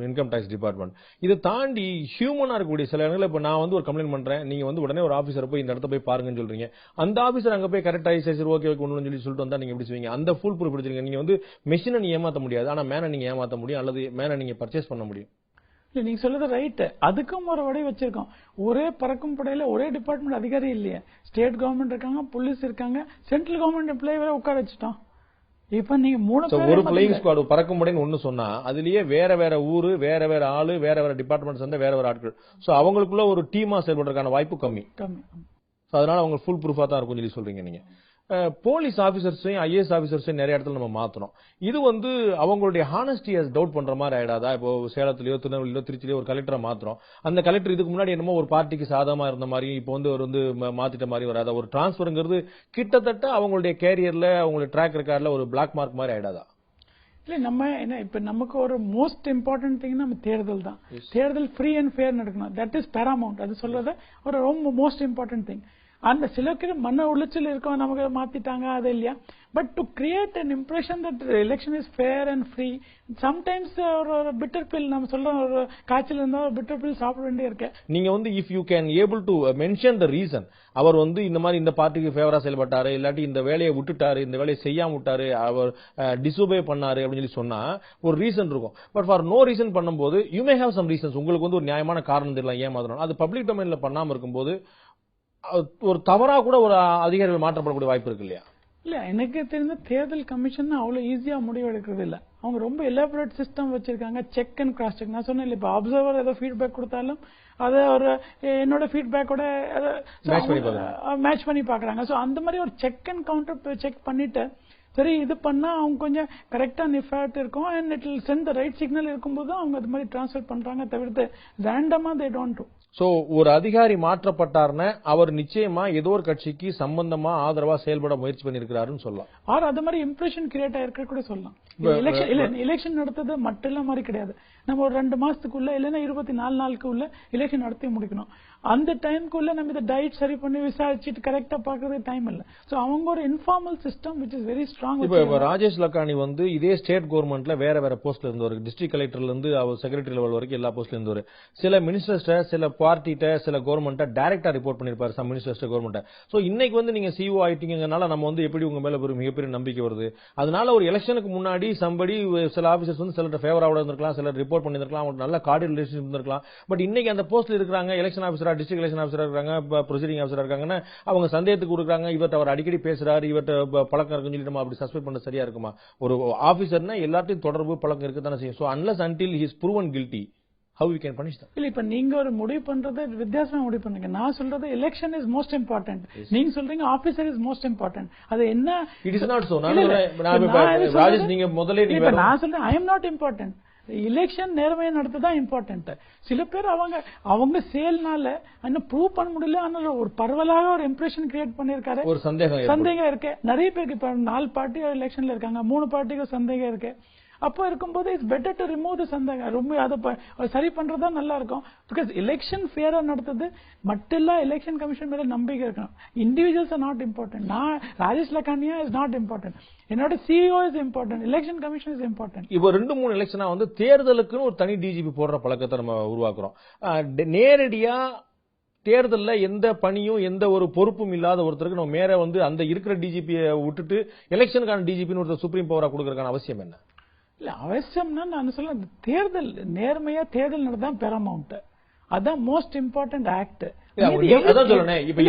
income tax department. இதை தாண்டி ஹியூமனா இருக்கக்கூடிய சில இடங்களில் இப்ப நான் ஒரு கம்ப்ளைண்ட் பண்றேன், நீங்க உடனே ஒரு ஆபீசரை போய் இந்த இடத்த போய் பாருங்கன்னு சொல்றீங்க. அந்த ஆபீசர் அங்க போய் கரெக்ட் ஆகி சரி ஓகே கொண்டு சொல்லிட்டு வந்தா நீங்க எப்படி செய்வீங்க? அந்த ஃபுல் ப்ரூஃப் எடுத்துருங்க. நீங்க மெஷினை நீங்க ஏமாத்த முடியாது, ஆனா மேனை நீங்க ஏமாத்த முடியும், அல்லது மேனை நீங்க பர்ச்சேஸ் பண்ண முடியும். இல்ல, நீங்க சொல்றது ரைட். அதுக்கும் ஒரு வழி வச்சிருக்கோம். ஒரே பறக்கும் படையில ஒரே டிபார்ட்மெண்ட் அதிகாரி இல்லையே, ஸ்டேட் கவர்மெண்ட் இருக்காங்க, போலீஸ் இருக்காங்க, சென்ட்ரல் கவர்மெண்ட் எம்ப்ளாயி வேற உட்கார வச்சுட்டோம். இப்ப நீங்க 3 ஒரு பிளேயிங் ஸ்குவாட் பறக்கும் படைன்னு ஒண்ணு சொன்னா அதுலயே வேற ஊரு, வேற ஆளு, வேற டிபார்ட்மெண்ட் சேர்ந்த வேற ஆட்கள். சோ அவங்களுக்குள்ள ஒரு டீமா செயல்படுறதுக்கான வாய்ப்பு கம்மி. அதனால அவங்க ஃபுல் ப்ரூஃபா தான் இருக்கும் சொல்லி சொல்றீங்க நீங்க. போலீஸ் ஆபீசர்ஸையும் ஐஏஎஸ் ஆபீசர்ஸையும் நிறைய இடத்துல நம்ம மாத்தணும். இது அவங்களுடைய ஹானஸ்டியை டவுட் பண்ற மாதிரி ஆயிடாதா? இப்போ சேலத்திலயோ திருநெல்வேலியோ திருச்சியிலயோ ஒரு கலெக்டரை மாத்துறோம், அந்த கலெக்டர் இதுக்கு முன்னாடி என்னமோ ஒரு பார்ட்டிக்கு சாதகமா இருந்த மாதிரி இப்போ மாத்திட்ட மாதிரி வராதா? ஒரு டிரான்ஸ்பர்ங்கிறது கிட்டத்தட்ட அவங்களுடைய கேரியர்ல அவங்களுடைய ட்ராக் ரெக்கார்ட்ல ஒரு பிளாக் மார்க் மாதிரி ஆயிடாதா? இல்ல, நம்ம என்ன இப்ப நமக்கு ஒரு மோஸ்ட் இம்பார்ட்டன்ட் திங் நம்ம தேர்தல் தான். தேர்தல் ஃப்ரீ அண்ட் ஃபேர் நடக்கணும். That is paramount. அது சொல்றது ஒரு ரொம்ப மோஸ்ட் இம்பார்ட்டன்ட் திங். அந்த சில மன உளைச்சல் இருக்கும், நமக்கு மாத்திட்டாங்க அது இல்லையா. But to create an impression that election is fair and free, sometimes ஒரு பிட்டர் பில் நம்ம சொல்றோம், ஒரு காய்ச்சல் இருந்தா ஒரு பிட்டர் பில் சாப்பிட வேண்டிய இருக்கு. நீங்க if you can able to mention the reason, அவர் இந்த மாதிரி இந்த பார்ட்டிக்கு ஃபேவரா செயல்பட்டாரு, இல்லாட்டி இந்த வேலையை விட்டுட்டாரு, இந்த வேலையை செய்யாம விட்டாரு, அவர் டிசோபே பண்ணாரு அப்படின்னு சொல்லி சொன்னா ஒரு ரீசன் இருக்கும். பட் ஃபார் நோ ரீசன் பண்ணும்போது you may have some reasons. உங்களுக்கு ஒரு நியாயமான காரணம் தெரியல ஏன் மாதிரி அது பப்ளிக் டொமைன்ல பண்ணாம இருக்கும்போது ஒரு தவறா கூட ஒரு அதிகாரிகள் மாற்றப்படக்கூடிய வாய்ப்பு இருக்கு இல்லையா? இல்ல, எனக்கு தெரிஞ்ச தேர்தல் கமிஷன் அவ்வளவு ஈஸியா முடிவு எடுக்கிறது இல்ல. அவங்க ரொம்ப எலாபரேட் சிஸ்டம் வச்சிருக்காங்க, செக் அண்ட் கிராஸ் செக். நான் சொன்னேன் இப்ப அப்சர்வர் ஏதோ ஃபீட்பேக் கொடுத்தாலும் அதை ஒரு என்னோட ஃபீட்பேக்கோட மேட்ச் பண்ணி பாக்குறாங்க. சோ அந்த மாதிரி ஒரு செக் அண்ட் கவுண்டர் செக் பண்ணிட்டு சரி இது பண்ணா அவங்க கொஞ்சம் கரெக்டா நிஃபேக்ட் இருக்கும் and it will send the right signal இருக்கும்போது அவங்க அது மாதிரி டிரான்ஸ்ஃபர் பண்றாங்க, தவிர்த்து ரேண்டமா தே டோன்ட் டு. சோ ஒரு அதிகாரி மாற்றப்பட்டார்னா அவர் நிச்சயமா ஏதோ ஒரு கட்சிக்கு சம்பந்தமா ஆதரவா செயல்பட முயற்சி பண்ணிருக்காருன்னு சொல்லலாம். ஆர் அது மாதிரி இம்ப்ரெஷன் கிரியேட் ஆயிருக்க கூட சொல்லலாம். எலெக்ஷன் நடத்தது மட்டும் இல்ல மாதிரி கிடையாது. நம்ம ஒரு 2 மாசத்துக்குள்ள இல்லைன்னா 24 நாளுக்கு உள்ள எலெக்ஷன் நடத்தி முடிக்கணும். அந்த டைமுக்குள்ள நம்ம இதை டயட் சரி பண்ணி விசாரிச்சுட்டு கரெக்டா பாக்குறது டைம் இல்ல. சோ அவங்க ஒரு informal system which is very strong. இப்ப ராஜேஷ் லக்கானி இதே ஸ்டேட் கவர்மெண்ட்ல வேற போஸ்ட்ல இருந்தவர், டிஸ்ட்ரிக்ட் கலெக்டர்ல இருந்து அவர் செக்ரட்டரி லெவல் வரைக்கும் எல்லா போஸ்ட்ல இருந்தவர். சில மினிஸ்டர்ஸ்ட, சில பார்ட்டிட்ட, சில கவர்மெண்ட்ட டைரக்டா ரிப்போர்ட் பண்ணிருப்பாரு, சம் மினிஸ்டர்ஸ் கவர்மெண்ட். சோ இன்னைக்கு நீங்க சிஓ ஆயிட்டீங்கனால நம்ம எப்படி உங்க மேல ஒரு மிகப்பெரிய நம்பிக்கை வருது. அதனால ஒரு எலெக்ஷனுக்கு முன்னாடி சம்படி சில ஆபீசர்ஸ் சில ஃபேவராவோட இருந்திருக்கலாம், சில ரிப்போர்ட் பண்ணிருக்கலாம், அவங்க நல்ல கார்டு ரிலேஷன்ஷிப் இருந்திருக்கலாம். பட் இன்னைக்கு அந்த போஸ்ட்ல இருக்காங்க, எலெக்ஷன் ஆபீசரா, டிஸ்ட்ரிக்ட் எலெக்ஷன் ஆபீசரா இருக்காங்க, ப்ரொசீடிங் ஆபீசரா இருக்காங்கன்னா அவங்க சந்தேகத்துக்கு கொடுக்குறாங்க, இவர்ட்ட அவர் அடிக்கடி பேசுறாரு, இவர்ட்ட பழக்கம் இருக்குன்னு சொல்லி நம்ம அப்படி சஸ்பெண்ட் பண்ண சரியா இருக்குமா? ஒரு ஆபீசர்னா எல்லாத்தையும் தொடர்பு பழக்கம் இருக்குதானே செய்யும். So unless until he is proven guilty, how we can punish them? இல்ல, இப்ப நீங்க ஒரு முடிவு பண்றது வித்தியாசமா முடிவு பண்ணுங்க. நான் சொல்றது எலெக்ஷன் இஸ் மோஸ்ட் இம்பார்ட்டன்ட், நீங்க சொல்றீங்க ஆபீசர் இஸ் மோஸ்ட் இம்பார்ட்டன்ட். அது என்ன? It is not so. Rajesh நீங்க முதல்ல நான் சொல்றேன் I am not important. Election நேர்மையா நடத்ததான் இம்பார்ட்டன்ட். சில பேர் அவங்க செயல்னால இன்னும் ப்ரூவ் பண்ண முடியல, ஆனால் ஒரு பரவலாக ஒரு இம்ப்ரெஷன் கிரியேட் பண்ணிருக்காரு. ஒரு சந்தேகம் இருக்கு நிறைய பேருக்கு. இப்ப 4 பார்ட்டி எலெக்ஷன்ல இருக்காங்க, 3 பார்ட்டிக்கு சந்தேகம் இருக்கு. அப்போ இருக்கும்போது இட்ஸ் பெட்டர் டு ரிமூவ் தி சந்தேகம். ரொம்ப அதை சரி பண்றதா நல்லா இருக்கும். பிகாஸ் எலெக்ஷன் ஃபேரா நடத்துது மட்டும் இல்ல, எலெக்ஷன் கமிஷன் மேல நம்பிக்கை இருக்கணும். Individuals are not important. நான் Rajesh Lakhani is not important, என்னோட CEO is important, election commission is important. இப்போ 2-3 எலெக்ஷனா வந்து தேர்தலுக்குன்னு ஒரு தனி டிஜிபி போடுற பழக்கத்தை நம்ம உருவாக்குறோம். நேரடியா தேர்தல்ல எந்த பணியும் எந்த ஒரு பொறுப்பும் இல்லாத ஒருத்தருக்கு நம்ம மேல வந்து அந்த இருக்கிற டிஜிபியை விட்டுட்டு எலெக்ஷனுக்கான டிஜிபின்னு ஒருத்தர் சுப்ரீம் பவரா கொடுக்கறதுக்கான அவசியம் என்ன? இல்ல அவசியம்னா நான் சொல்ல, தேர்தல் நேர்மையா தேர்தல் நடதான் பெரமவுண்ட், அதான் மோஸ்ட் இம்பார்ட்டன்ட் ஆக்ட். அதான் சொல்றேன். இப்ப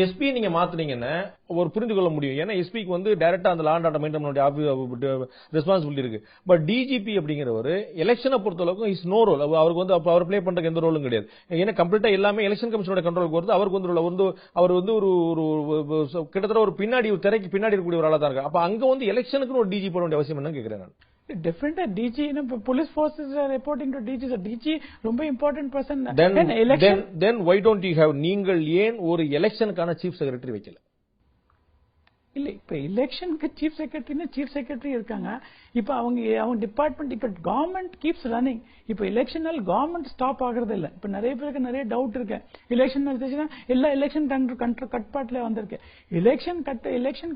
எஸ்பி நீங்க மாத்துனீங்கன்னா ஒரு புரிந்து கொள்ள முடியும். ஏன்னா எஸ்பிக்கு வந்து டைரக்டா அந்த லா அண்ட் ஆர்டர் மெயின்டைன் பண்ண ரெஸ்பான்சிபிலிட்டி இருக்கு. பட் டிஜிபி அப்படிங்கிறவர் எலெக்ஷனை பொறுத்தளவுக்கு இஸ் நோ ரோல். அவருக்கு வந்து அவர் பிளே பண்றதுக்கு எந்த ரோலும் கிடையாது. ஏன்னா கம்ப்ளீட்டா எல்லாமே எலெக்ஷன் கமிஷனோட கண்ட்ரோலுக்கு வருது. அவருக்கு வந்து அவர் வந்து ஒரு கிட்டத்தட்ட ஒரு திரைக்கு பின்னாடி இருக்கக்கூடிய ஒரு ஆளா தான் இருக்கு. அப்ப அங்க வந்து எலெக்ஷனுக்கு ஒரு டிஜி போட வேண்டிய அவசியம் என்ன கேட்கிறேன் நான். Definitely DG, police forces are reporting to DG. So DG ரொம்ப important person. Then why don't you have, நீங்கள் ஏன் ஒரு எலெக்ஷனுக்கான சீஃப் செக்ரட்டரி வைக்கல? இல்ல இப்ப எலெக்ஷனுக்கு சீஃப் செக்ரட்டரி இருக்காங்க. இப்ப அவங்க டிபார்ட்மெண்ட் இப்ப கவர்மெண்ட் கீப்ஸ் ரன்னிங். இப்ப எலெக்ஷனால் கவர்மெண்ட் ஸ்டாப் ஆகுறது இல்ல. இப்ப நிறைய பேருக்கு நிறைய டவுட் இருக்கு. எலெக்ஷன் நடந்துச்சுன்னா எல்லா எலெக்ஷன் கட்டுப்பாட்டுல வந்திருக்கு. எலெக்ஷன்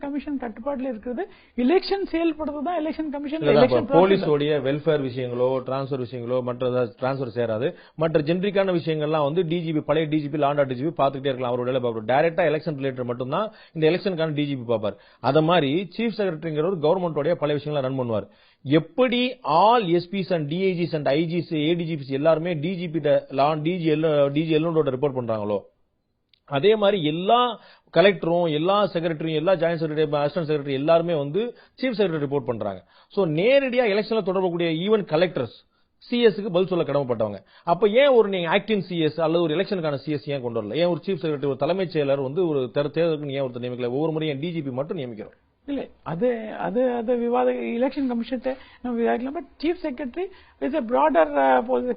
கமிஷன் கட்டுப்பாட்டுல இருக்கிறது. எலெக்ஷன் செயல்படுறதுதான் எலெக்ஷன் கமிஷன். போலீஸோடைய வெல்ஃபேர் விஷயங்களோ டிரான்ஸ்பர் விஷயங்களோ மற்ற டிரான்ஸ்பர் சேராது. மற்ற ஜென்ரிக்கான விஷயங்கள்லாம் வந்து டிஜிபி, பழைய டிஜிபி, லாண்டா டிஜிபி பாத்துக்கிட்டே இருக்கலாம். அவரோட வேலை பார்ப்பாரு. டைரக்டா எலெக்ஷன் ரிலேட்டட் மட்டும் தான் இந்த எலெக்ஷனுக்கான டிஜிபி பார்ப்பாரு. அத மாதிரி சீஃப் செக்ரட்டரிங்கிறவர் கவர்மெண்டோட பல விஷயங்களை ரன் பண்ணுவார். எப்படி all SPs and DIGs and IGs ADGPs எல்லாருமே டிஜிபி டிஜி எல்லோட ரிப்போர்ட் பண்றாங்களோ, அதே மாதிரி எல்லா கலெக்டரும் எல்லா செக்ரட்டரியும் எல்லா ஜாயின்ட் செக்ரட்டரி அசிஸ்டன்ட் செக்ரட்டரி எல்லாருமே வந்து சீஃப் செக்ரட்டரி ரிப்போர்ட் பண்றாங்க. சோ நேரடியா எலெக்ஷன்ல தொடர்புடைய ஈவன் கலெக்டர்ஸ் சிஎஸ்க்கு பதில் சொல்ல கடமைப்பட்டவங்க. அப்ப ஏன் ஒரு நீங்க ஆக்டிங் சிஎஸ் அல்லது ஒரு எலெக்ஷனுக்கான சிஎஸ் ஏன் கொண்டு வரல? ஏன் ஒரு சீஃப் செக்ரட்டரி, ஒரு தலைமைச் செயலர் வந்து ஒரு தேர்தலுக்கு ஏன் ஒருத்தர் நியமிக்கல? ஒவ்வொரு முறையும் டிஜிபி மட்டும் நியமிக்கிறோம். இல்ல அது விவாத எலெக்ஷன் கமிஷன் நம்ம விவாதிக்கலாம். But chief secretary is a broader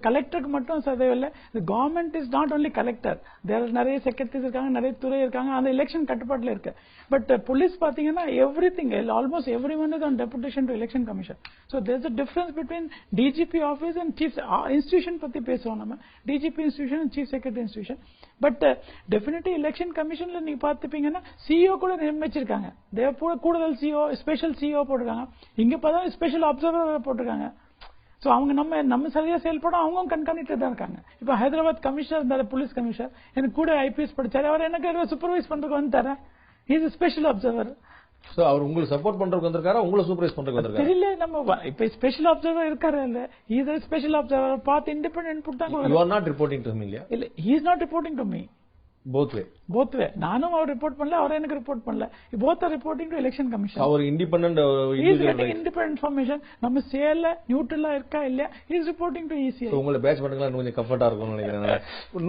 கலெக்டருக்கு மட்டும் சதவில்லை. Government is not only collector. There நிறைய செக்ரட்டரிஸ் இருக்காங்க, நிறைய துறை இருக்காங்க, அந்த எலெக்ஷன் கட்டுப்பாட்டுல இருக்கு. பட் போலீஸ் பாத்தீங்கன்னா everything almost every one is on deputation to election commission. So there's a difference between DGP office and chief institution பத்தி பேசுவோம் நம்ம. DGP institution and chief secretary institution. But definitely election கமிஷன்ல நீங்க பார்த்துப்பீங்கன்னா CEO கூட நியமிச்சிருக்காங்க. கூடுதல் CEO, special CEO போட்டிருக்காங்க. இங்க பார்த்தா ஸ்பெஷல் அப்சர்வர் போட்டிருக்காங்க. சோ அவங்க நம்ம சரியா செயல்படும் அவங்க கண்காணிட்டு தான் இருக்காங்க. இப்ப ஹைதராபாத் கமிஷனர் இருந்தாரு, போலீஸ் கமிஷனர், எனக்கு கூட ஐபிஎஸ் படிச்சாரு. அவர் எனக்கு சூப்பர்வைஸ் பண்றதுக்கு வந்துட்டாரு. Is special observer. சோ அவர் உங்களுக்கு சப்போர்ட் பண்றதுக்கு வந்திருக்காரா, உங்களை சூப்பர்வைஸ் பண்றதுக்கு வந்திருக்காரா? தெரியல. நம்ம இப்ப ஸ்பெஷல் அப்சர்வர் இருக்காரு இல்ல, இது ஸ்பெஷல் அப்சர்வர் பார்த்து இண்டிபெண்டன்ட் இன்புட் தான். You are not reporting to him இல்லையா? இல்ல, he is not reporting to me. both way. நானும் அவர் ரிப்போர்ட் பண்ணல, அவர் எனக்கு ரிப்போர்ட் பண்ணல. both are reporting to election commission. அவர் இண்டிபெண்டன்ட் இன்ஃபர்மேஷன் நம்ம சேல நியூட்ரலா இருக்கா இல்லையா, he is reporting to ECI. உங்களை பேட்ச் பண்ணுங்களா கொஞ்சம் கம்ஃபர்ட்டா இருக்கும்னு நினைக்கிறேன்.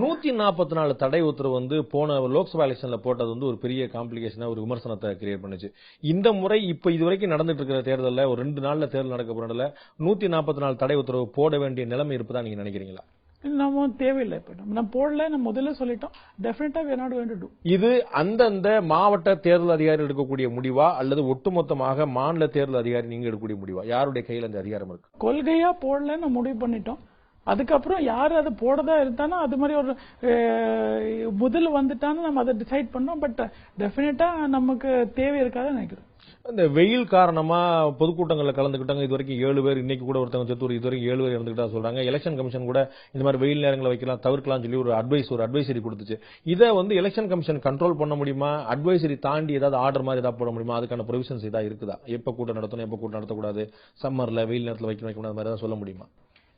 144 தடை உத்தரவு வந்து போன லோக்சபா எலெக்ஷன்ல போட்டது வந்து ஒரு பெரிய காம்ப்ளிகேஷனா, ஒரு விமர்சனத்தை கிரியேட் பண்ணுச்சு. இந்த முறை இப்ப இதுவரைக்கும் நடந்துட்டு இருக்கிற தேர்தல்ல ஒரு 2 நாள்ல தேர்தல் நடக்க போறதுல 144 தடை உத்தரவு போட வேண்டிய நிலைமை இருப்பதா நீங்க நினைக்கிறீங்களா? நம்ம தேவையில்லை. இப்ப நம்ம போடல, நம்ம முதல்ல சொல்லிட்டோம். டெஃபினட்டா we are not going to do. இது அந்தந்த மாவட்ட தேர்தல் அதிகாரி எடுக்கக்கூடிய முடிவா அல்லது ஒட்டுமொத்தமாக மாநில தேர்தல் அதிகாரி நீங்க எடுக்கக்கூடிய முடிவா? யாருடைய கையில் அந்த அதிகாரம் இருக்கு? கொள்கையா போடலன்னு முடிவு பண்ணிட்டோம். அதுக்கப்புறம் யாரு அது போடதா இருந்தானோ அது மாதிரி ஒரு முதல் வந்துட்டான்னு நம்ம அதை டிசைட் பண்ணோம். பட் டெஃபினட்டா நமக்கு தேவை இருக்காதுன்னு நினைக்கிறேன். இந்த வெயில் காரணமா பொதுக்கூட்டங்களில் கலந்துக்கிட்டாங்க. இது வரைக்கும் 7 பேர், இன்னைக்கு கூட ஒருத்தவங்க செத்து இது வரைக்கும் 7 பேர் இறந்துக்கிட்டா சொல்றாங்க. எலெக்ஷன் கமிஷன் கூட இந்த மாதிரி வெயில் நேரங்களை வைக்கலாம், தவிர்க்கலாம் சொல்லி ஒரு அட்வைசரி கொடுத்துச்சு. இதை வந்து எலெக்ஷன் கமிஷன் கண்ட்ரோல் பண்ண முடியுமா? அட்வைசரி தாண்டி ஏதாவது ஆர்டர் மாதிரி ஏதாவது போட முடியுமா? அதுக்கான ப்ரொவிஷன்ஸ் ஏதாவது இருக்குதா? எப்ப கூட்டம் நடத்தணும், எப்ப கூட்டம் நடத்தக்கூடாது, சம்மர்ல வெயில் நேரத்தில் வைக்கணும் மாதிரி ஏதாவது சொல்ல முடியுமா?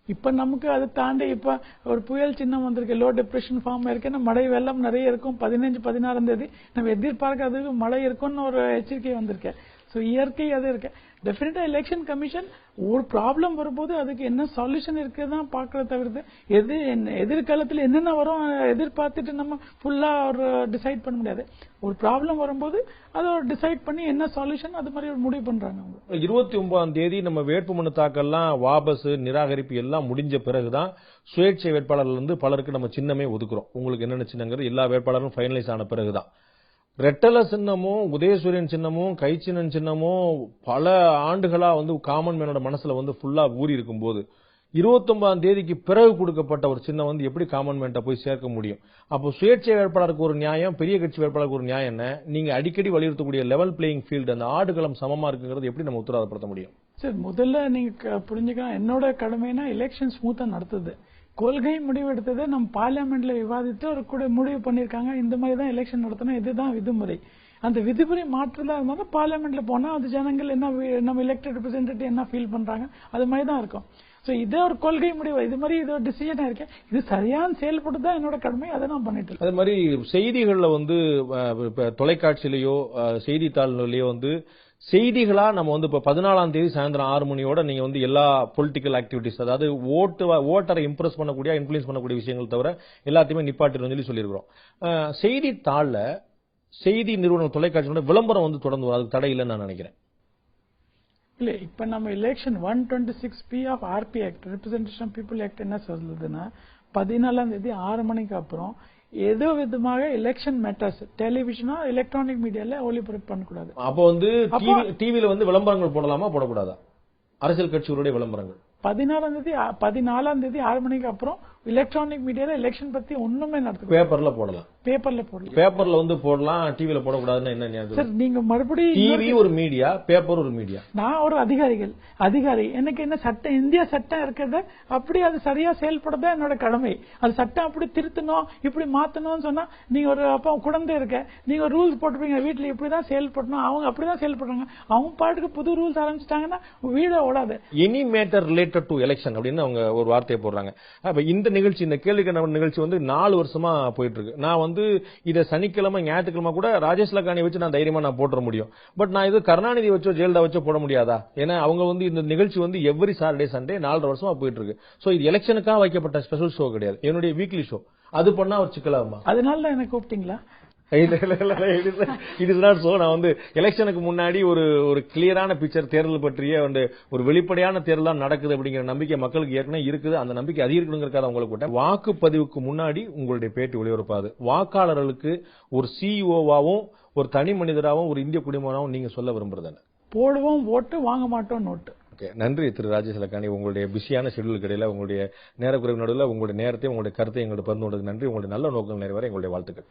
இப்ப நமக்கு அதை தாண்டி இப்ப ஒரு புயல் சின்னம் வந்திருக்கு, லோ டிப்ரெஷன் ஃபார்ம் இருக்கு, மழை வெள்ளம் நிறைய இருக்கும். 15-16 தேதி நம்ம எதிர்பார்க்காததுக்கு மழை இருக்கும்னு ஒரு எச்சரிக்கை வந்திருக்கு. சோ இயற்கை அது இருக்கு. டெஃபினட்டா எலெக்ஷன் கமிஷன் ஒரு ப்ராப்ளம் வரும்போது அதுக்கு என்ன சொல்யூஷன் இருக்குதான் பாக்குறத தவிர்த்து எதிர்காலத்தில் என்னென்ன வரும் எதிர்பார்த்துட்டு நம்ம ஃபுல்லா ஒரு டிசைட் பண்ண முடியாது. ஒரு ப்ராப்ளம் வரும்போது அதை டிசைட் பண்ணி என்ன சொல்யூஷன் அது மாதிரி ஒரு முடிவு பண்றாங்க அவங்க. 29ஆம் தேதி நம்ம வேட்புமனு தாக்கல்லாம் வாபஸ் நிராகரிப்பு எல்லாம் முடிஞ்ச பிறகுதான் சுயேட்சை வேட்பாளர்கள் வந்து பலருக்கு நம்ம சின்னமே ஒதுக்குறோம். உங்களுக்கு என்னென்ன சின்னங்கிறது எல்லா வேட்பாளரும் ஃபைனலைஸ் ஆன பிறகுதான். ரெட்டல சின்னமும் உதயசூரியன் சின்னமும் கைச்சின்னன் சின்னமும் பல ஆண்டுகளா வந்து காமன் மேனோட மனசுல வந்து ஃபுல்லா ஊறி இருக்கும்போது 29ஆம் தேதிக்கு பிறகு கொடுக்கப்பட்ட ஒரு சின்னம் வந்து எப்படி காமன் மேன்ட்ட போய் சேர்க்க முடியும்? அப்போ சுயேட்சை வேட்பாளருக்கு ஒரு நியாயம், பெரிய கட்சி வேட்பாளருக்கு ஒரு நியாயம் என்ன? நீங்க அடிக்கடி வலியுறுத்தக்கூடிய லெவல் பிளேயிங் ஃபீல்டு, அந்த ஆடுகளம் சமமா இருக்குங்கிறது எப்படி நம்ம உத்தரவாதப்படுத்த முடியும்? சரி, முதல்ல நீங்க புரிஞ்சுக்கலாம், என்னோட கடமைனா எலெக்ஷன் ஸ்மூத்தா நடத்துது. கொள்கை முடிவு எடுத்ததை நம்ம பார்லிமெண்ட்ல விவாதித்து ஒரு கூட முடிவு பண்ணிருக்காங்க. இந்த மாதிரி தான் எலெக்ஷன் நடத்தணும், இதுதான் விதிமுறை. அந்த விதிமுறை மாற்றதா இருந்தாலும் பார்லிமெண்ட்ல போனா அது ஜனங்கள் என்ன நம்ம எலெக்டட் ரெப்ரசன்டேட்டிவ் என்ன ஃபீல் பண்றாங்க அது மாதிரி தான் இருக்கும். சோ இதே ஒரு கொள்கை முடிவு, இது மாதிரி இது ஒரு டிசிஷனா இருக்கேன், இது சரியான செயல்பட்டுதான் என்னோட கடமை, அதை நான் பண்ணிட்டு இருக்கேன். அது மாதிரி செய்திகள்ல வந்து தொலைக்காட்சியிலேயோ செய்தித்தாள்லயோ வந்து செய்திகளா நம்ம வந்து இப்ப 14ஆம் தேதி சாயந்தரம் 6 மணியோட நீங்க வந்து எல்லா பொலிட்டிக்கல் ஆக்டிவிட்டிஸ், அதாவது ஓட்டரை இம்ப்ரெஸ் பண்ணக்கூடிய இன்ஃபுளுன்ஸ் பண்ணக்கூடிய விஷயங்கள் தவிர எல்லாத்தையுமே நிப்பாட்டிடும் சொல்லியிருக்கிறோம். செய்தித்தாள்ல செய்தி நிறுவனம் தொலைக்காட்சியோட விளம்பரம் வந்து தொடர்ந்து வரும், அதுக்கு தடை இல்லைன்னு நான் நினைக்கிறேன். இல்ல, இப்ப நம்ம election 126(p) of RP act, representation people act என்ன சொல்லுதுன்னா 14ஆம் தேதி 6 மணிக்கு அப்புறம் ஏதோ விதமாக எலெக்ஷன் மேட்டர்ஸ் டெலிவிஷனா எலக்ட்ரானிக் மீடியால ஒளிபரப்பு பண்ணக்கூடாது. அப்போ வந்து டிவில வந்து விளம்பரங்கள் போடலாமா போடக்கூடாதா? அரசியல் கட்சிகளுடைய விளம்பரங்கள் 14ஆம் தேதி 6 மணிக்கு அப்புறம் எலக்ட்ரானிக் மீடியால எலெக்ஷன் பத்தி ஒண்ணுமே நடத்து. பேப்பர்ல போடலாம், பேப்பர்ல வந்து போடலாம், டிவில போடக்கூடாதுன்னு என்ன நியாயம்? சார், நீங்க மறுபடியும் டிவி ஒரு மீடியா, பேப்பர் ஒரு மீடியா. நான் ஒரு அதிகாரி எனக்கு என்ன சட்டம், இந்திய சட்டம் இருக்கிறத அப்படி அது சரியா செயல்படுறதா என்னோட கடமை. அது சட்டம் அப்படி திருத்தணும் இப்படி மாத்தணும்னு சொன்னா நீங்க ஒரு அப்ப குழந்தை இருக்க, நீங்க ரூல்ஸ் போட்டுப்பீங்க வீட்டுல இப்படிதான் செயல்படணும், அவங்க அப்படிதான் செயல்படுறாங்க. அவங்க பாட்டுக்கு புது ரூல்ஸ் ஆரம்பிச்சிட்டாங்கன்னா வீட ஓடாது. Any matter related to election அப்படின்னு அவங்க ஒரு வார்த்தையை போடுறாங்க. அப்ப இந்த நிகழ்ச்சி, இந்த கேள்விக்கு நிகழ்ச்சி வந்து 4 வருஷமா போயிட்டு இருக்கு. நான் வந்து இதை சனிக்கிழமை ஞாயிற்றுக்கிழமை கூட ராஜேஷ் லக்கானியை வச்சு நான் தைரியமா நான் போட முடியும். பட் நான் இது கருணாநிதி வச்சோ ஜெயலலிதா வச்சோ போட முடியாதா? ஏன்னா அவங்க வந்து இந்த நிகழ்ச்சி வந்து எவ்ரி சாட்டர்டே சண்டே 4.5 வருஷமா போயிட்டு இருக்கு. சோ இது எலெக்ஷனுக்காக வைக்கப்பட்ட ஸ்பெஷல் ஷோ கிடையாது, என்னுடைய வீக்லி ஷோ. அது பண்ணா ஒரு சிக்கலாகுமா? அதனால தான் என்ன கூப்பிட்டீங்களா? நான் வந்து எலெக்ஷனுக்கு முன்னாடி ஒரு கிளியரான பிக்சர் தேர்தல் பற்றிய ஒரு வெளிப்படையான தேர்தல் நடக்குது அப்படிங்கிற நம்பிக்கை மக்களுக்கு ஏற்கனவே இருக்குது. அந்த நம்பிக்கை அதிகரிக்கணுங்கிறதுக்காக உங்களுக்கு வாக்குப்பதிவுக்கு முன்னாடி உங்களுடைய பேட்டி ஒளிபரப்பாது. வாக்காளர்களுக்கு ஒரு சிஇஓவாவும் ஒரு தனி மனிதராகவும் ஒரு இந்திய குடிமகனாகவும் நீங்க சொல்ல விரும்புறது? போடுவோம் ஓட்டு, வாங்க மாட்டோம் நோட்டு. நன்றி திரு ராஜேஷ் லக்கானி. உங்களுடைய பிஸியான ஷெட்யூலுக்கு இடையில உங்களுடைய நேரக்குறைவு நடுவில் உங்களுடைய நேரத்தை உங்களுடைய கருத்தை எங்களுடைய பகிர்ந்து கொண்டதுக்கு நன்றி. உங்களுடைய நல்ல நோக்கங்கள் நிறைவேற எங்களுடைய வாழ்த்துக்கள்.